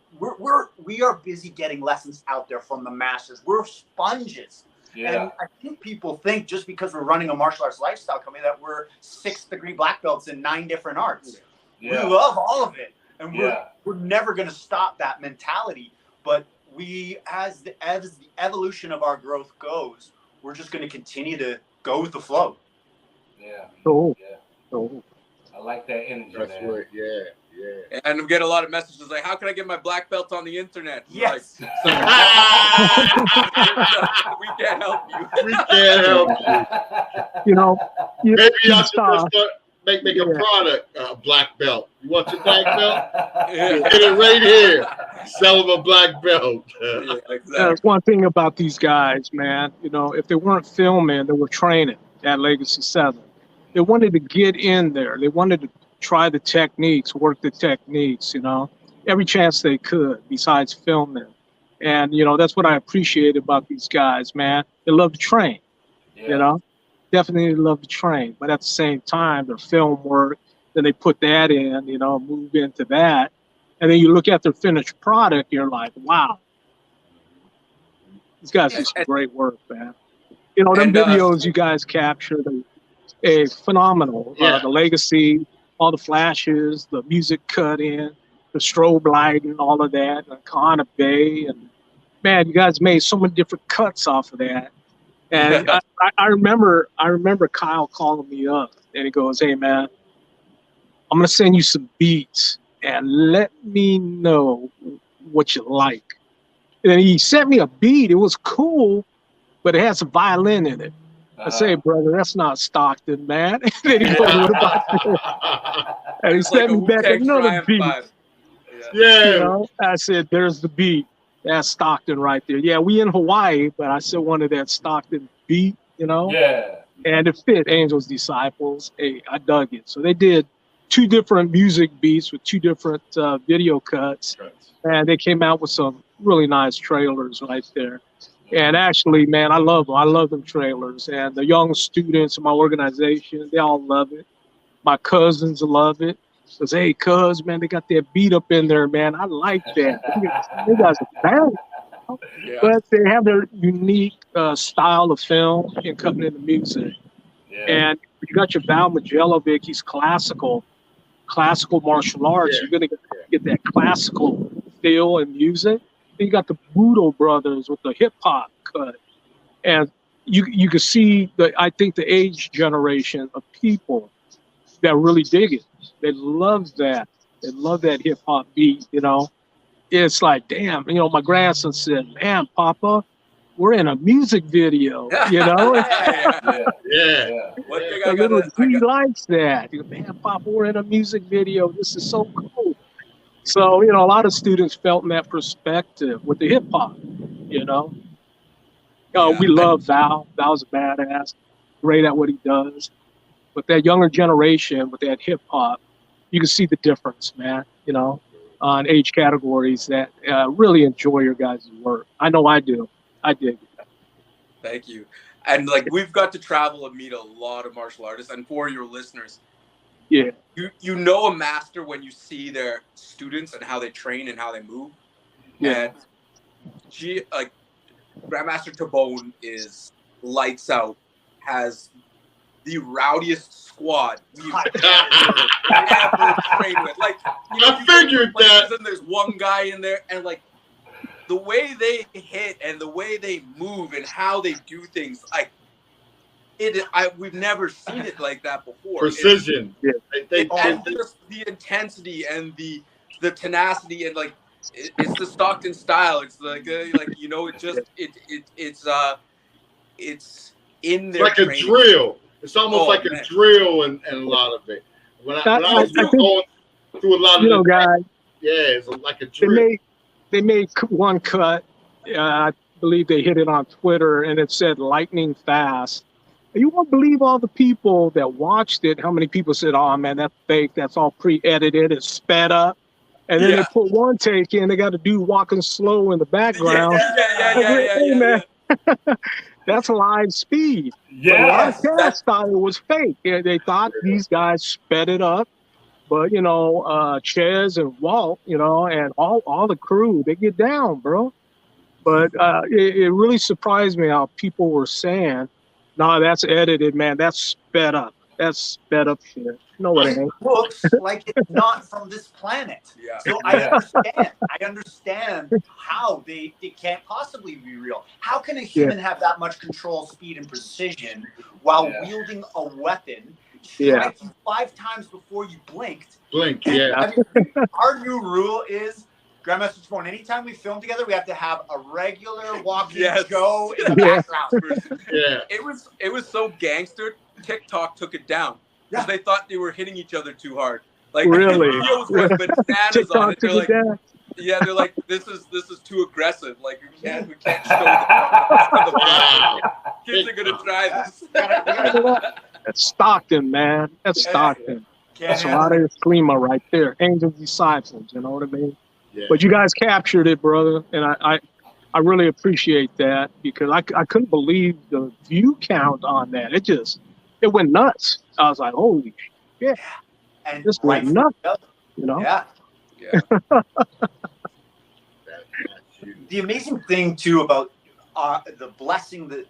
We are busy getting lessons out there from the masters. We're sponges. Yeah. And I think people think just because we're running a martial arts lifestyle company that we're 6th-degree black belts in 9 different arts. Yeah. We love all of it, and we're never going to stop that mentality. But as the evolution of our growth goes, we're just going to continue to go with the flow. Yeah. Oh. I like that energy, That's man. right. Yeah. And we get a lot of messages like, how can I get my black belt on the internet? Yes. Like, we can't help you. Maybe y'all should just make a product, black belt. You want your black belt? Get it right here. Sell them a black belt. There's one thing about these guys, man. If they weren't filming, they were training at Legacy 7. They wanted to get in there. They wanted to try the techniques, work the techniques, every chance they could besides filming. And, that's what I appreciate about these guys, man. They love to train, definitely love to train. But at the same time, their film work, then they put that in, move into that. And then you look at their finished product, you're like, wow, these guys do some great work, man. Them videos you guys captured are phenomenal. The Legacy, all the flashes, the music cut in, the strobe lighting, all of that, and Kahana Bay, and man, you guys made so many different cuts off of that. And I remember Kyle calling me up, and he goes, "Hey man, I'm gonna send you some beats, and let me know what you like." And he sent me a beat. It was cool, but it had some violin in it. I say, brother, that's not Stockton, man. And then he goes, what about that? And he sent me back another beat. I said, there's the beat. That's Stockton right there. Yeah, we in Hawaii, but I still wanted that Stockton beat, Yeah. And it fit Angel's Disciples. Hey, I dug it. So they did 2 different music beats with 2 different video cuts. Right. And they came out with some really nice trailers right there. And actually, man, I love them. I love them trailers. And the young students in my organization, they all love it. My cousins love it. Says, hey, cuz, man, they got that beat up in there, man. I like that. They guys are bad. But they have their unique style of film and coming into music. Yeah. And you got your Val Majelovic, he's classical martial arts. You're going to get that classical feel and music. you got the Budo Brothers with the hip hop cut, and you can see I think the age generation of people that really dig it. They love that. They love that hip hop beat. You know, it's like, damn. You know, my grandson said, "Man, Papa, we're in a music video." You know. Yeah. One thing He likes that. You know, man, Papa, we're in a music video. This is so cool. So, you know, a lot of students felt in that perspective with the hip hop, you know. We love Val. Val's a badass, great at what he does. But that younger generation with that hip hop, you can see the difference, man, you know, on age categories that really enjoy your guys' work. I know I do. I dig it. Thank you. And like, we've got to travel and meet a lot of martial artists. And for your listeners, yeah, you know a master when you see their students and how they train and how they move. Yeah. And Grandmaster Tibon is lights out, has the rowdiest squad we've ever trained with. Like, you know, I figured that. And there's one guy in there, and like the way they hit and the way they move and how they do things, like we've never seen it like that before. Precision. And just the intensity and the tenacity, and like it's the Stockton style. It's like you know, it's in their like training. A drill. It's almost like a drill and a lot of it. When I was going through a lot of guys. Yeah, it's like a drill. They made one cut. I believe they hit it on Twitter, and it said lightning fast. You won't believe all the people that watched it. How many people said, "Oh man, that's fake. That's all pre-edited. It's sped up." And then they put one take in. They got a dude walking slow in the background. Yeah. That's live speed. Yeah, that style was fake. They thought these guys sped it up, but you know, Ches and Walt, you know, and all the crew, they get down, bro. But it really surprised me how people were saying, "No, that's edited, man. That's sped up. That's sped up shit." No, it ain't. Looks like it's not from this planet. So I understand how they can't possibly be real. How can a human have that much control, speed, and precision while wielding a weapon, strike you 5 times before you blinked? I mean, our new rule is, Grandmaster Tibon, anytime we film together, we have to have a regular walking show in the background. It was so gangster. TikTok took it down because they thought they were hitting each other too hard. Like, really? Videos with bananas on it. They're like, they're like, this is too aggressive. Like, we can't show the kids are gonna try this. That's Stockton, man. That's Stockton. That's a lot of Klima right there. Angel disciples, you know what I mean? Yeah. But you guys captured it, brother, and I really appreciate that, because I couldn't believe the view count on that. It went nuts. I was like, holy shit. And this went nuts. You know? Yeah. The amazing thing too about the blessing that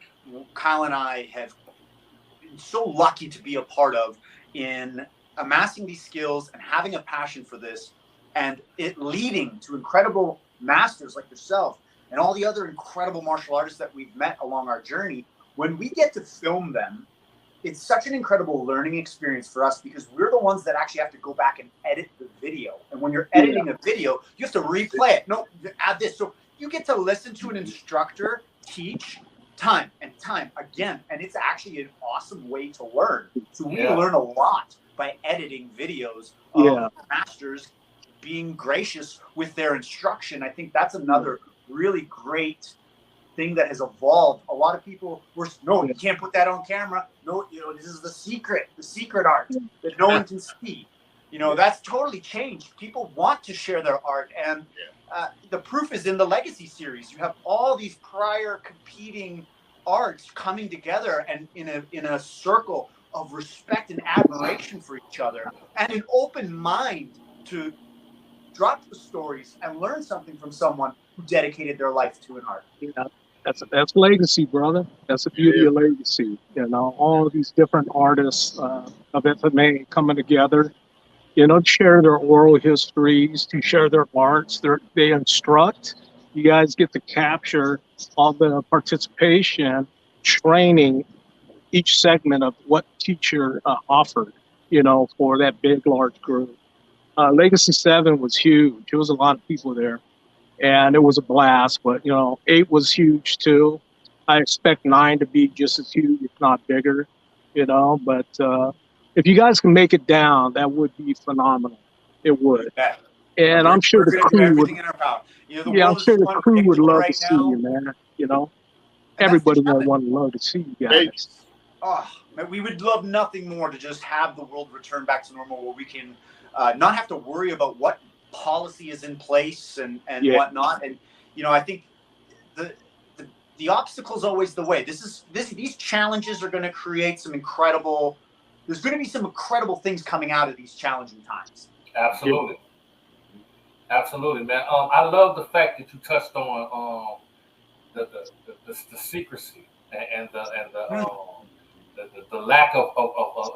Kyle and I have been so lucky to be a part of in amassing these skills and having a passion for this, and it leading to incredible masters like yourself and all the other incredible martial artists that we've met along our journey. When we get to film them, it's such an incredible learning experience for us, because we're the ones that actually have to go back and edit the video. And when you're editing a video, you have to replay it. No, add this. So you get to listen to an instructor teach time and time again. And it's actually an awesome way to learn. So we learn a lot by editing videos of masters being gracious with their instruction. I think that's another really great thing that has evolved. A lot of people were, no, you can't put that on camera. No, you know, this is the secret art that no one can see. You know, that's totally changed. People want to share their art, and the proof is in the Legacy series. You have all these prior competing arts coming together and in a circle of respect and admiration for each other, and an open mind to drop the stories and learn something from someone who dedicated their life to an art. Yeah, that's legacy, brother. That's the beauty of legacy. You know, all of these different artists of MMA coming together, you know, to share their oral histories, to share their arts. They instruct, you guys get to capture all the participation, training, each segment of what teacher offered, for that big, large group. Legacy 7 was huge. There was a lot of people there, and it was a blast. But, 8 was huge, too. I expect 9 to be just as huge, if not bigger, But if you guys can make it down, that would be phenomenal. It would. Yeah. And I'm sure the We're gonna do crew would. everything in our power. The Yeah, I'm world is sure the so crew would unpredictable love right to see now. you, man. And that's the Everybody will challenge. want to love to see you guys. Oh, man, we would love nothing more to just have the world return back to normal, where we can not have to worry about what policy is in place and whatnot. And I think the obstacle is always the way. These challenges are going to create some incredible. There's going to be some incredible things coming out of these challenging times. Absolutely. Absolutely, man. I love the fact that you touched on the secrecy and the lack of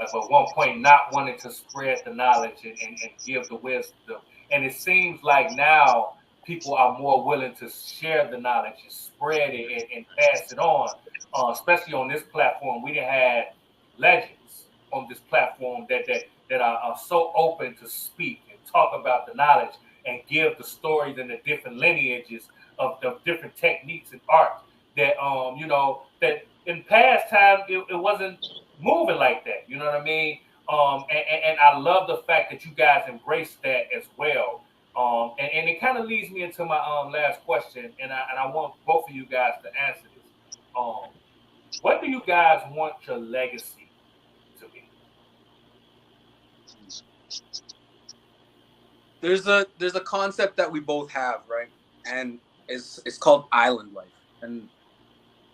at one point not wanting to spread the knowledge and give the wisdom. And it seems like now people are more willing to share the knowledge and spread it and pass it on. Especially on this platform, we done had legends on this platform that are so open to speak and talk about the knowledge and give the stories and the different lineages of different techniques and art that that in past time it wasn't moving like that. You know what I mean? And I love the fact that you guys embrace that as well. And it kind of leads me into my last question, and I want both of you guys to answer this. What do you guys want your legacy to be? There's a concept that we both have, right? And it's called island life. And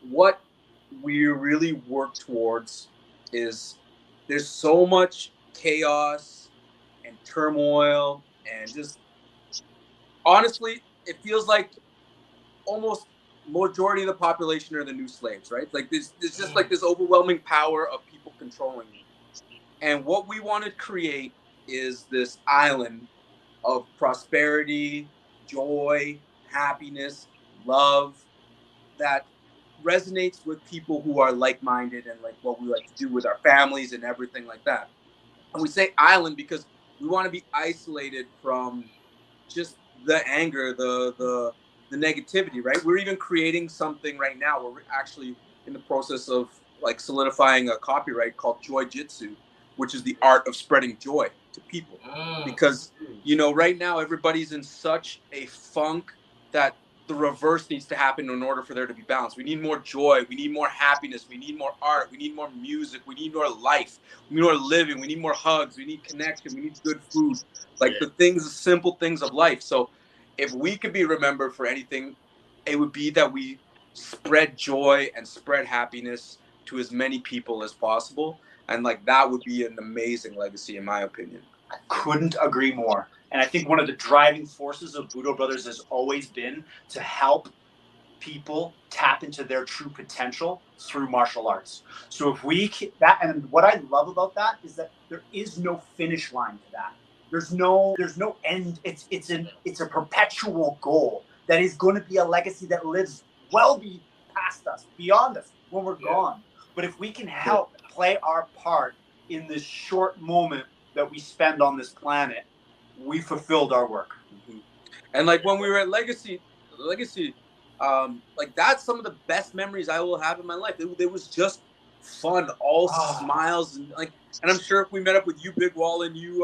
what we really work towards is there's so much chaos and turmoil, and just honestly, it feels like almost majority of the population are the new slaves, right? Like there's just like this overwhelming power of people controlling you. And what we want to create is this island of prosperity, joy, happiness, love that resonates with people who are like-minded and like what we like to do with our families and everything like that. And we say island because we want to be isolated from just the anger, the negativity, right? We're even creating something right now where we're actually in the process of like solidifying a copyright called Joy Jitsu, which is the art of spreading joy to people. Because, right now everybody's in such a funk that the reverse needs to happen in order for there to be balance. We need more joy. We need more happiness. We need more art. We need more music. We need more life. We need more living. We need more hugs. We need connection. We need good food. Like the simple things of life. So if we could be remembered for anything, it would be that we spread joy and spread happiness to as many people as possible. And like that would be an amazing legacy, in my opinion. I couldn't agree more. And I think one of the driving forces of Budo Brothers has always been to help people tap into their true potential through martial arts. So if we and what I love about that is that there is no finish line to that. There's no end. It's a perpetual goal that is going to be a legacy that lives well past us, beyond us when we're gone. But if we can help play our part in this short moment that we spend on this planet, we fulfilled our work. And like when we were at Legacy, like that's some of the best memories I will have in my life. It was just fun, all smiles, and and I'm sure if we met up with you, Big Wall, and you,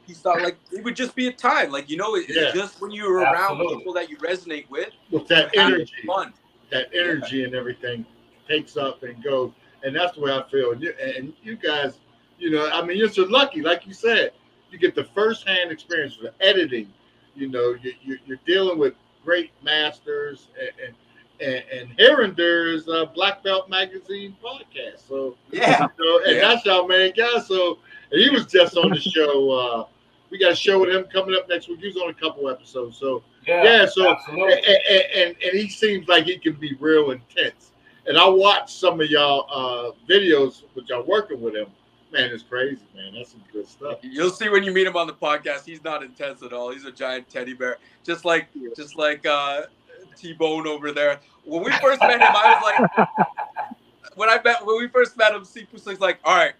Pstock, like it would just be a time. Like it's just when you're around people that you resonate with that energy, fun, that energy and everything takes up and goes, and that's the way I feel. And you guys, you're so lucky, like you said. You get the first-hand experience with editing. You're dealing with great masters, and Herrinder's Black Belt Magazine podcast. So that's our main guy. So he was just on the show. We got a show with him coming up next week. He was on a couple episodes. So so and he seems like he can be real intense. And I watched some of y'all videos with y'all working with him. Man, it's crazy, man. That's some good stuff. You'll see when you meet him on the podcast. He's not intense at all. He's a giant teddy bear, just like T-Bone over there. When we first met him, I was like, when we first met him, Pstock's like, all right,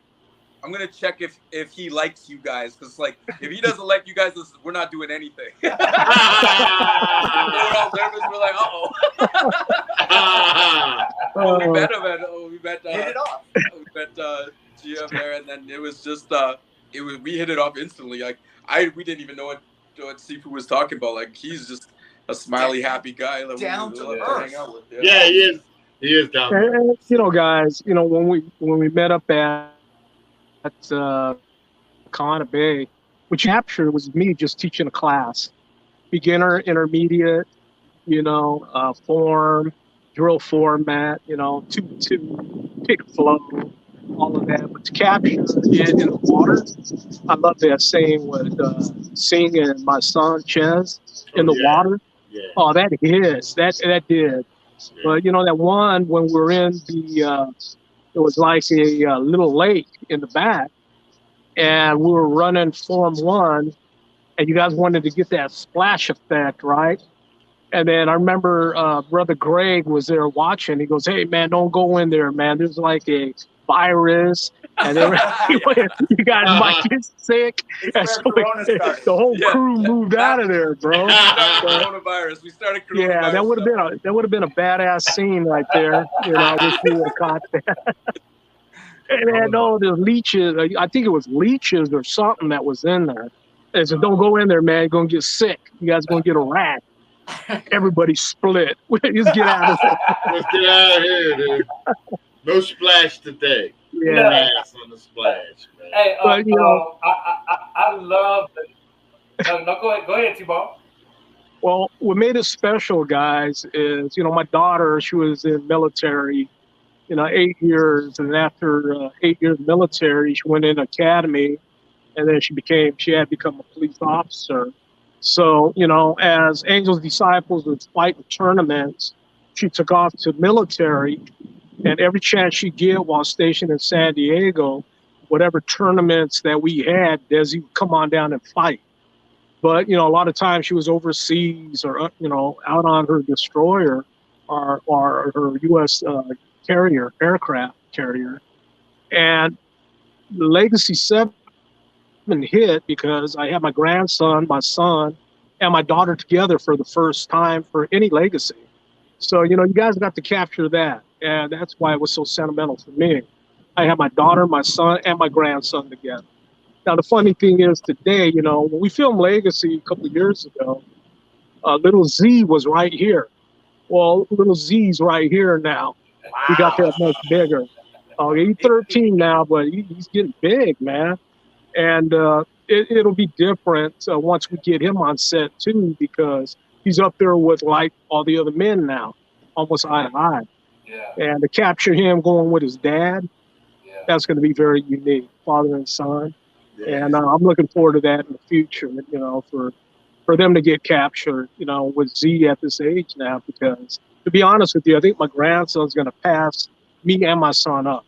I'm gonna check if he likes you guys, because like if he doesn't like you guys, we're not doing anything. We're all nervous. We're like, we met him at hit it off. We met GM there, and then it was just we hit it off instantly. Like we didn't even know what Sifu was talking about. Like he's just a smiley, happy guy. Like, down we to love earth. hang out with. Yeah, he is. He is down to earth. And, you know, guys, you know, when we met up at Kahana Bay, which captured was me just teaching a class, beginner, intermediate, you know, form, drill format, you know, two pick flow, all of that. But to capture it in the water, I love that saying with Sing and my son Ches in the water. Yeah. Oh, that hits. That did. Yeah. But you know that one when we're in the, it was like a little lake in the back, and we were running Form 1, and you guys wanted to get that splash effect, right? And then I remember Brother Greg was there watching. He goes, "Hey man, don't go in there, man. There's like a virus, and you guys might get sick." And so the whole crew moved out of there, bro. Coronavirus. We started coronavirus. Yeah, that would have been a badass scene right there. You know, I wish we would have caught that. And then the leeches. I think it was leeches or something that was in there. They said, "Don't go in there, man. You're gonna get sick. You guys are gonna get a rat." Everybody split. Just get out of here. Let's get out of here, dude. No splash today. Yeah. Pass on the splash, man. Hey, But, you know, I love. No, go ahead, T-Bone. Well, what made it special, guys, is, you know, my daughter, she was in military, you know, 8 years. And after 8 years military, she went in academy, and then she had become a police officer. So, you know, as Angel's Disciples was fighting tournaments, she took off to military, and every chance she get while stationed in San Diego, whatever tournaments that we had, Desi would come on down and fight. But, you know, a lot of times she was overseas or, you know, out on her destroyer or her U.S. aircraft carrier. And Legacy 7 hit because I had my grandson, my son, and my daughter together for the first time for any Legacy. So, you know, you guys got to capture that. And that's why it was so sentimental for me. I had my daughter, my son, and my grandson together. Now, the funny thing is today, you know, when we filmed Legacy a couple of years ago, little Z was right here. Well, little Z's right here now. Wow. He got that much bigger. Oh, he's 13 now, but he's getting big, man. And it'll be different once we get him on set, too, because he's up there with, like, all the other men now, almost eye to eye. Yeah. And to capture him going with his dad, that's going to be very unique, father and son. Yeah. And I'm looking forward to that in the future, you know, for them to get captured, you know, with Z at this age now, because to be honest with you, I think my grandson's going to pass me and my son up.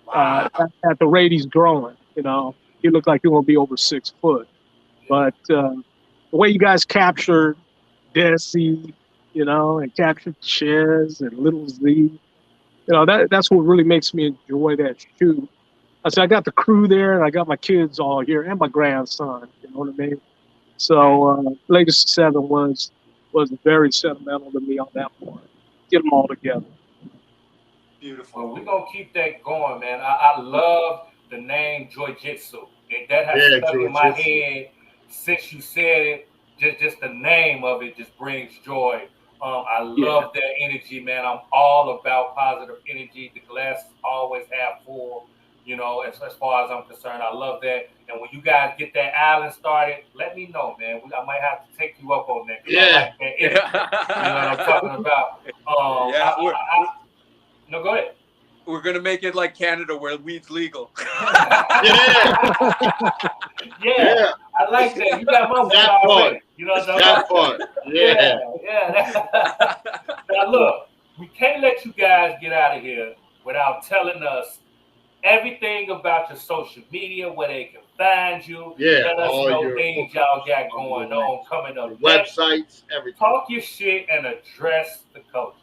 Wow. At the rate he's growing, you know. He looked like he will be over 6 foot. But the way you guys captured Desi, you know, and captured Ches and Little Z, you know, that's what really makes me enjoy that shoot. I said, I got the crew there, and I got my kids all here, and my grandson, you know what I mean? So Legacy 7 was very sentimental to me on that part. Get them all together. Beautiful. Well, we're going to keep that going, man. I love the name Joy-Jitsu. That has stuck in my head since you said it. Just the name of it just brings joy. I love that energy, man. I'm all about positive energy. The glass is always half full, you know, as far as I'm concerned. I love that. And when you guys get that island started, let me know, man. I might have to take you up on that. Yeah. I like that energy. You know what I'm talking about? No, go ahead. We're gonna make it like Canada, where weed's legal. Yeah, I like that. You got my that part. You know what I'm that part. Yeah. Now look, we can't let you guys get out of here without telling us everything about your social media, where they can find you. Yeah, let us all know your things y'all got going on, coming up. Websites, everything. Talk your shit and address the culture.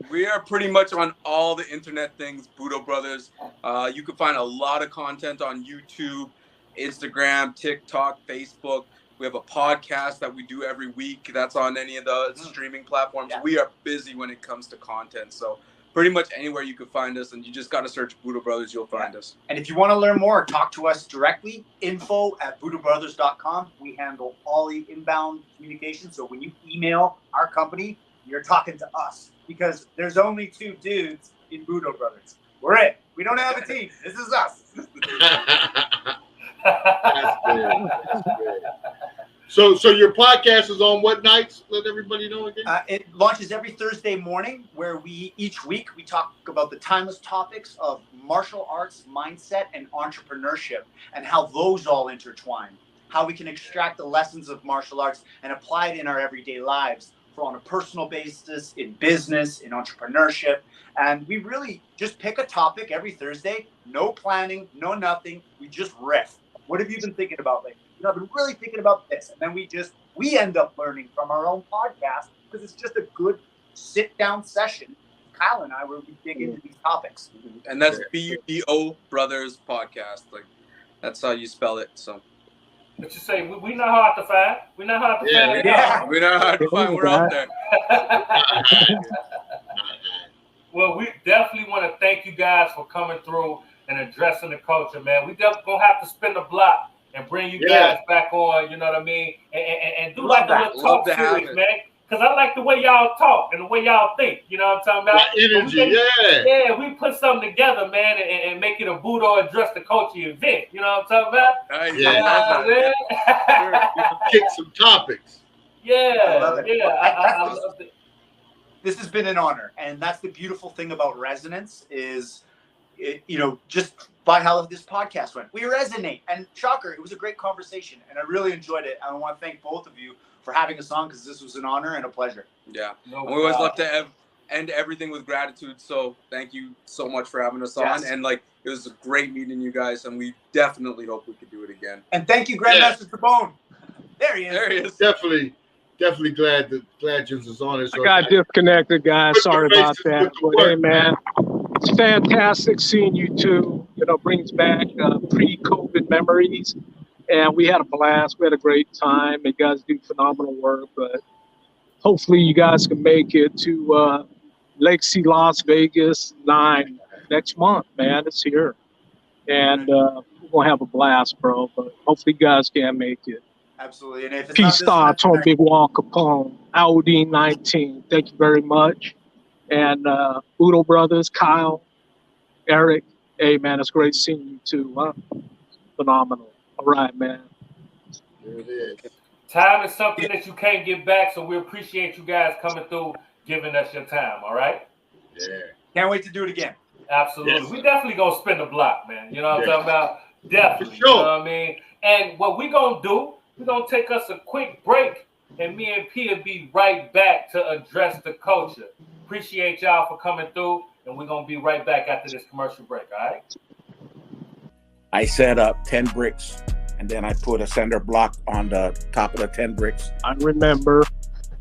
We are pretty much on all the internet things, Budo Brothers. You can find a lot of content on YouTube, Instagram, TikTok, Facebook. We have a podcast that we do every week. That's on any of the streaming platforms. Yeah. We are busy when it comes to content. So pretty much anywhere you can find us, and you just got to search Budo Brothers, you'll find us. And if you want to learn more, talk to us directly, info@budobrothers.com. We handle all the inbound communication. So when you email our company, you're talking to us, because there's only 2 dudes in Budo Brothers. We're it. We don't have a team. This is us. That's good. That's good. So your podcast is on what nights? Let everybody know again. It launches every Thursday morning, where each week we talk about the timeless topics of martial arts, mindset, and entrepreneurship, and how those all intertwine. How we can extract the lessons of martial arts and apply it in our everyday lives, on a personal basis, in business, in entrepreneurship. And we really just pick a topic every Thursday. No planning, no nothing. We just riff. What have you been thinking about lately? I've been really thinking about this. And then we end up learning from our own podcast, because it's just a good sit-down session. Kyle and I, where we dig into these topics. And that's Budo Brothers Podcast. Like, that's how you spell it. So. But you say, we know how to find. We know how to find. Yeah, we know how to find. We're out there. Well, we definitely want to thank you guys for coming through and addressing the culture, man. We definitely going to have to spin the block and bring you guys back on, you know what I mean? And do like a little talk series, man. Because I like the way y'all talk and the way y'all think. You know what I'm talking about? That energy, Yeah, we put something together, man, and make it a Budo Address the Culture event. You know what I'm talking about? Kick some topics. I love it. This has been an honor. And that's the beautiful thing about Resonance is, just by how this podcast went. We resonate. And shocker, it was a great conversation. And I really enjoyed it. And I want to thank both of you for having us on, because this was an honor and a pleasure. Yeah. We always love to end everything with gratitude. So thank you so much for having us on. And it was a great meeting you guys, and we definitely hope we could do it again. And thank you, Grandmaster Tibon. There he is. There he is. Definitely glad Jens is on it. So I got disconnected, guys. Sorry about that. But hey, man, it's fantastic seeing you two. Brings back pre-COVID memories. And we had a blast. We had a great time. You guys do phenomenal work. But hopefully you guys can make it to Legacy Las Vegas 9 next month, man. It's here. And we're going to have a blast, bro. But hopefully you guys can make it. Absolutely. And if it's Pstock on Big Wall Capone, Audi 19. Thank you very much. And Budo Brothers, Kyle, Eric. Hey, man, it's great seeing you too. Huh? Phenomenal. All right, man. There it is. Time is something that you can't get back, so we appreciate you guys coming through, giving us your time, all right? Yeah. Can't wait to do it again. Absolutely. Yes. We definitely going to spin the block, man. You know what I'm talking about? Definitely. For sure. You know what I mean? And what we going to do, we're going to take us a quick break, and me and P will be right back to address the culture. Appreciate y'all for coming through, and we're going to be right back after this commercial break, all right? I set up 10 bricks, and then I put a center block on the top of the 10 bricks. I remember.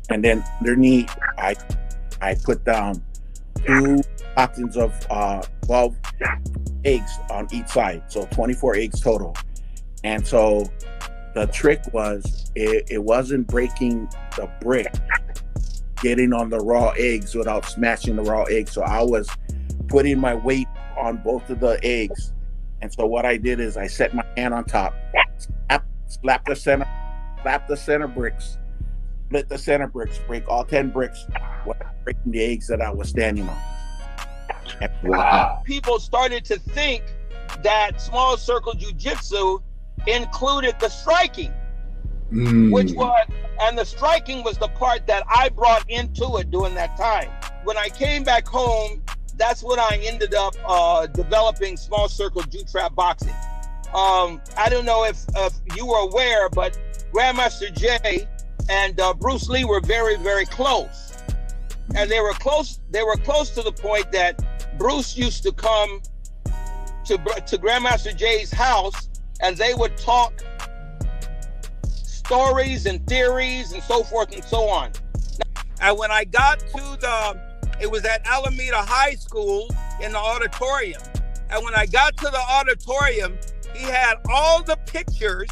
And then underneath, I put down 2 cartons of 12 eggs on each side, so 24 eggs total. And so the trick was it wasn't breaking the brick, getting on the raw eggs without smashing the raw eggs. So I was putting my weight on both of the eggs. And so what I did is I set my hand on top, slap the center bricks, split the center bricks, break all 10 bricks, without breaking the eggs that I was standing on. Wow. People started to think that small circle jiu-jitsu included the striking, which was, and the striking was the part that I brought into it during that time. When I came back home, that's when I ended up developing small circle Jew-trap boxing. I don't know if you were aware, but Grandmaster Jay and Bruce Lee were very, very close. And they were close to the point that Bruce used to come to Grandmaster Jay's house and they would talk stories and theories and so forth and so on. And when I got to it was at Alameda High School in the auditorium. And when I got to the auditorium, he had all the pictures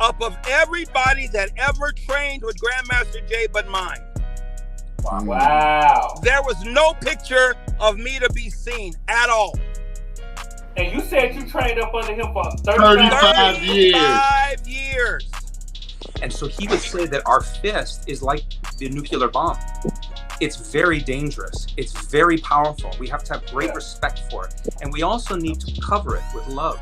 up of everybody that ever trained with Grandmaster Jay but mine. Wow. There was no picture of me to be seen at all. And you said you trained up under him for 35 years. 35 years. And so he would say that our fist is like the nuclear bomb. It's very dangerous. It's very powerful. We have to have great respect for it. And we also need to cover it with love.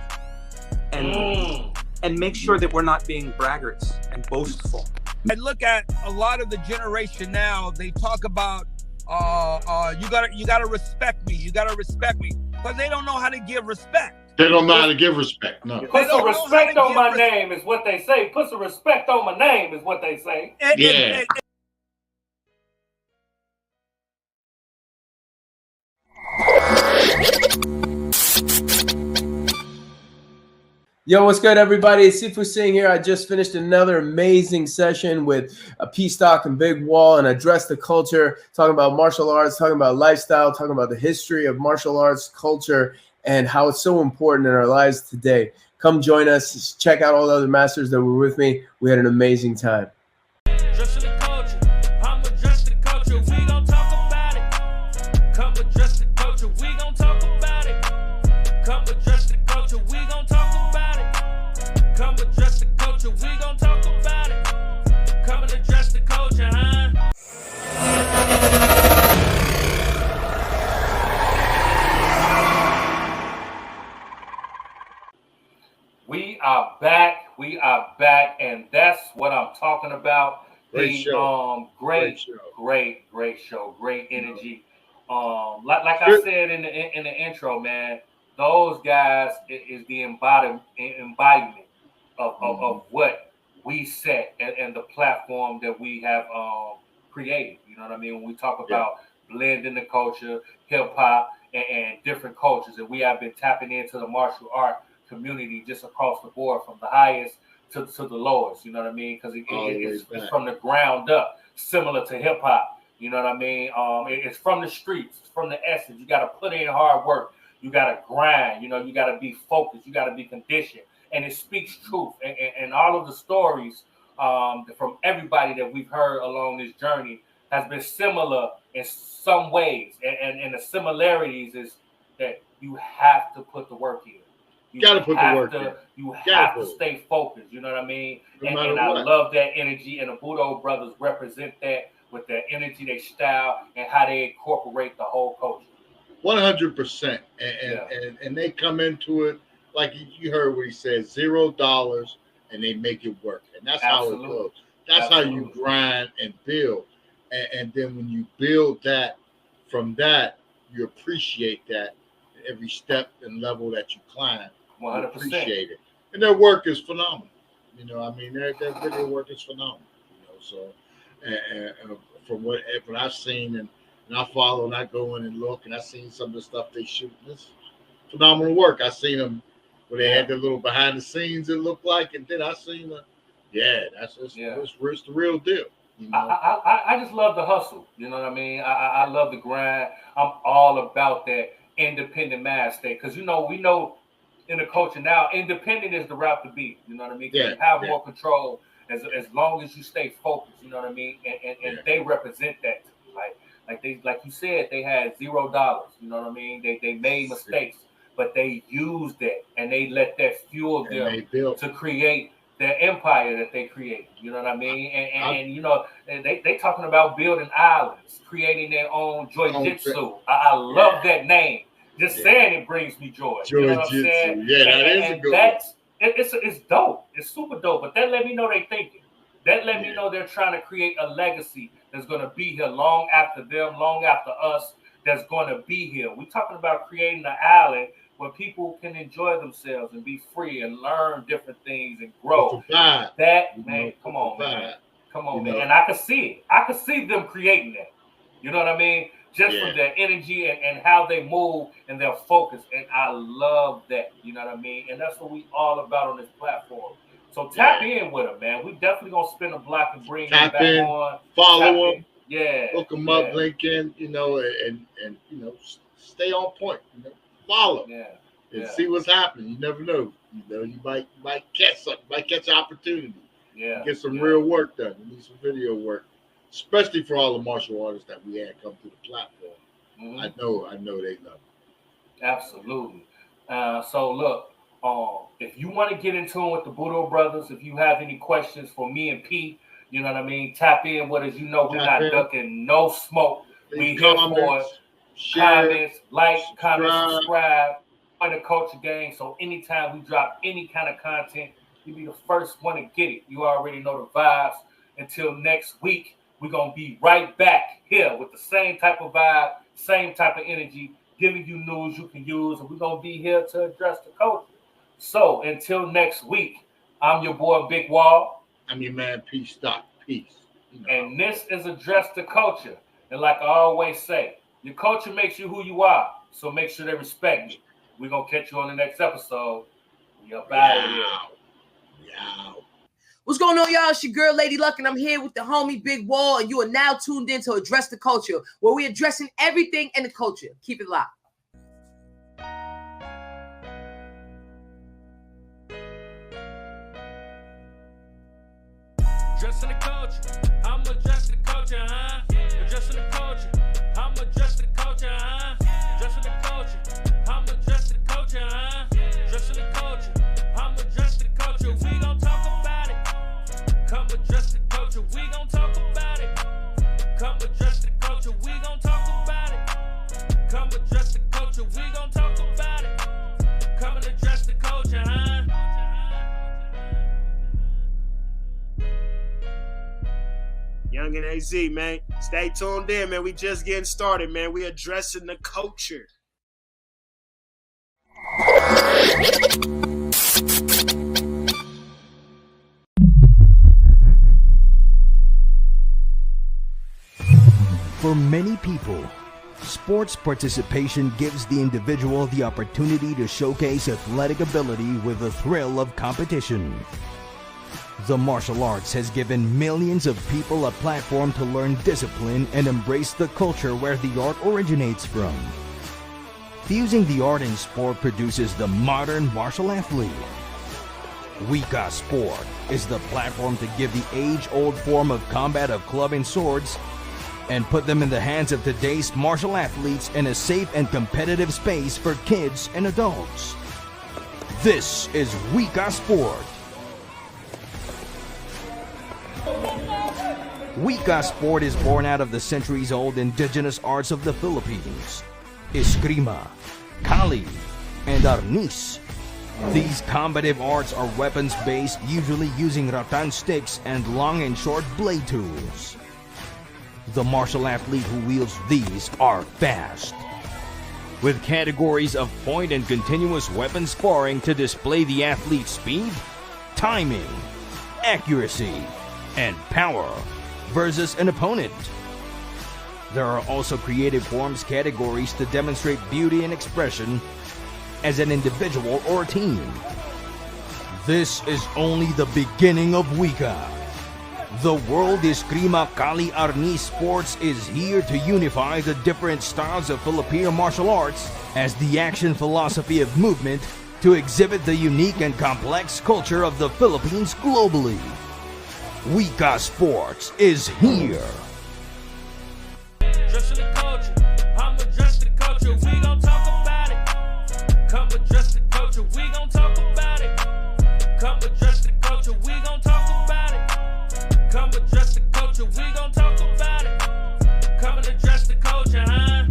And make sure that we're not being braggarts and boastful. I look at a lot of the generation now, they talk about you gotta respect me, you gotta respect me. But they don't know how to give respect. They don't know how to give respect. No. Put some respect on my name is what they say. Put some respect on my name is what they say. Yeah. Yo, what's good, everybody? It's Sifu Singh here. I just finished another amazing session with Pstock and Bigg Wall and addressed the culture, talking about martial arts, talking about lifestyle, talking about the history of martial arts culture and how it's so important in our lives today. Come join us. Check out all the other masters that were with me. We had an amazing time. Addressing the culture, I'm addressing the culture, we gon' talk about it. Come address the culture, we gon' talk about it. Come address the culture, we gon' talk about it. Come address the culture, we gon' talk about it. Come and address the culture, huh? We are back. We are back, and that's what I'm talking about. Great show. Great show. Great energy. Like I said in the intro, man, those guys is the embodiment of what we set and the platform that we have created. You know what I mean? When we talk about blending the culture, hip hop, and different cultures, and we have been tapping into the martial art community just across the board, from the highest to the lowest. You know what I mean? Because it's from the ground up, similar to hip hop. You know what I mean? It's from the streets, it's from the essence. You got to put in hard work. You got to grind. You know, you got to be focused. You got to be conditioned. And it speaks truth. And all of the stories from everybody that we've heard along this journey has been similar in some ways. And the similarities is that you have to put the work in. You got to put the work in. You have to stay focused. You know what I mean? And I love that energy. And the Budo Brothers represent that with their energy, their style, and how they incorporate the whole culture. 100%. And they come into it, like you heard what he said, $0, and they make it work. And that's how it goes. That's how you grind and build. And then when you build that, from that, you appreciate that every step and level that you climb. 100%. Appreciate it. And their work is phenomenal. You know, I mean, their video work is phenomenal. You know, so and from what I've seen and I follow and I go in and look and I've seen some of the stuff they shoot. It's phenomenal work. I seen them where they had their little behind the scenes it looked like, and then I seen that's the real deal. You know? I just love the hustle. You know what I mean? I love the grind. I'm all about that independent mind state, because we know in the culture now, independent is the route to be. You know what I mean? You have more control as long as you stay focused. You know what I mean? And they represent that to me. Like you said, they had $0. You know what I mean? They made mistakes, but they used that and they let that fuel them to create their empire that they created. You know what I mean? And they talking about building islands, creating their own joy-jitsu. I love that name. Just saying it brings me joy. You know what I'm saying? Yeah, that is a good one. It's dope. It's super dope. But that let me know they thinking. That let me know they're trying to create a legacy that's going to be here long after them, long after us, that's going to be here. We're talking about creating an island where people can enjoy themselves and be free and learn different things and grow. Come on, man. And I can see it. I can see them creating that. You know what I mean? just from their energy and how they move and their focus. And I love that. You know what I mean? And that's what we all about on this platform. So tap in with them, man. We definitely gonna spin a block and bring them back on. Follow them. Yeah. Look them up, link in, you know, and you know, stay on point. You know, follow. And see what's happening. You never know. You know, you might catch something, might catch an opportunity. Get some real work done. You need some video work, especially for all the martial artists that we had come to the platform. I know they love it. Absolutely. So look, if you want to get in tune with the Budo Brothers, if you have any questions for me and P, you know what I mean, tap in with us. You know we're not ducking no smoke. We here for comments, like, comment, subscribe. The Culture Gang. So anytime we drop any kind of content, you be the first one to get it. You already know the vibes. Until next week, we're gonna be right back here with the same type of vibe, same type of energy, giving you news you can use, and we're gonna be here to address the culture. So until next week, I'm your boy Big Wall. I'm your man Pstock. Peace. And this is Address the Culture. And like I always say, your culture makes you who you are. So make sure they respect you. We're going to catch you on the next episode. We up out of here. What's going on, y'all? It's your girl, Lady Luck, and I'm here with the homie, Big Wall, and you are now tuned in to Address the Culture, where we're addressing everything in the culture. Keep it locked. Addressing the culture. I'm addressing the culture, huh? Addressing the culture. I'm addressing the culture, huh? Addressing the culture. I'm addressing the culture, huh? Addressing the culture. I'm addressing the culture. We gon' talk about it. Come address the culture. We gon' talk about it. Come address the culture. We gon' talk about it. Come address the culture. We gon' talk about it. Come and address the culture, huh? Young and AZ, man. Stay tuned in, man. We just getting started, man. We addressing the culture. For many people, sports participation gives the individual the opportunity to showcase athletic ability with the thrill of competition. The martial arts has given millions of people a platform to learn discipline and embrace the culture where the art originates from. Fusing the art and sport produces the modern martial athlete. Wika Sport is the platform to give the age-old form of combat of club and swords and put them in the hands of today's martial athletes in a safe and competitive space for kids and adults. This is Wika Sport. Wika Sport is born out of the centuries-old indigenous arts of the Philippines, Eskrima, Kali, and Arnis. These combative arts are weapons-based, usually using rattan sticks and long and short blade tools. The martial athlete who wields these are fast, with categories of point and continuous weapon sparring to display the athlete's speed, timing, accuracy, and power versus an opponent. There are also creative forms categories to demonstrate beauty and expression as an individual or team. This is only the beginning of Wika. The World Eskrima Kali Arnis Sports is here to unify the different styles of Filipino martial arts as the action philosophy of movement to exhibit the unique and complex culture of the Philippines globally. Wika Sports is here. Addressing the culture. I'm addressing the culture. We gon' talk about it. Come address the culture. We gon' talk about it. Come address the culture. We gon' talk about it. Come address the culture. We gon' talk about it. Come and address the culture, huh?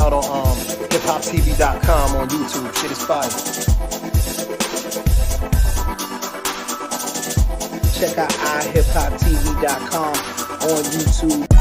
out on hiphoptv.com on YouTube. Shit is fire. Check out iHipHopTV.com on YouTube.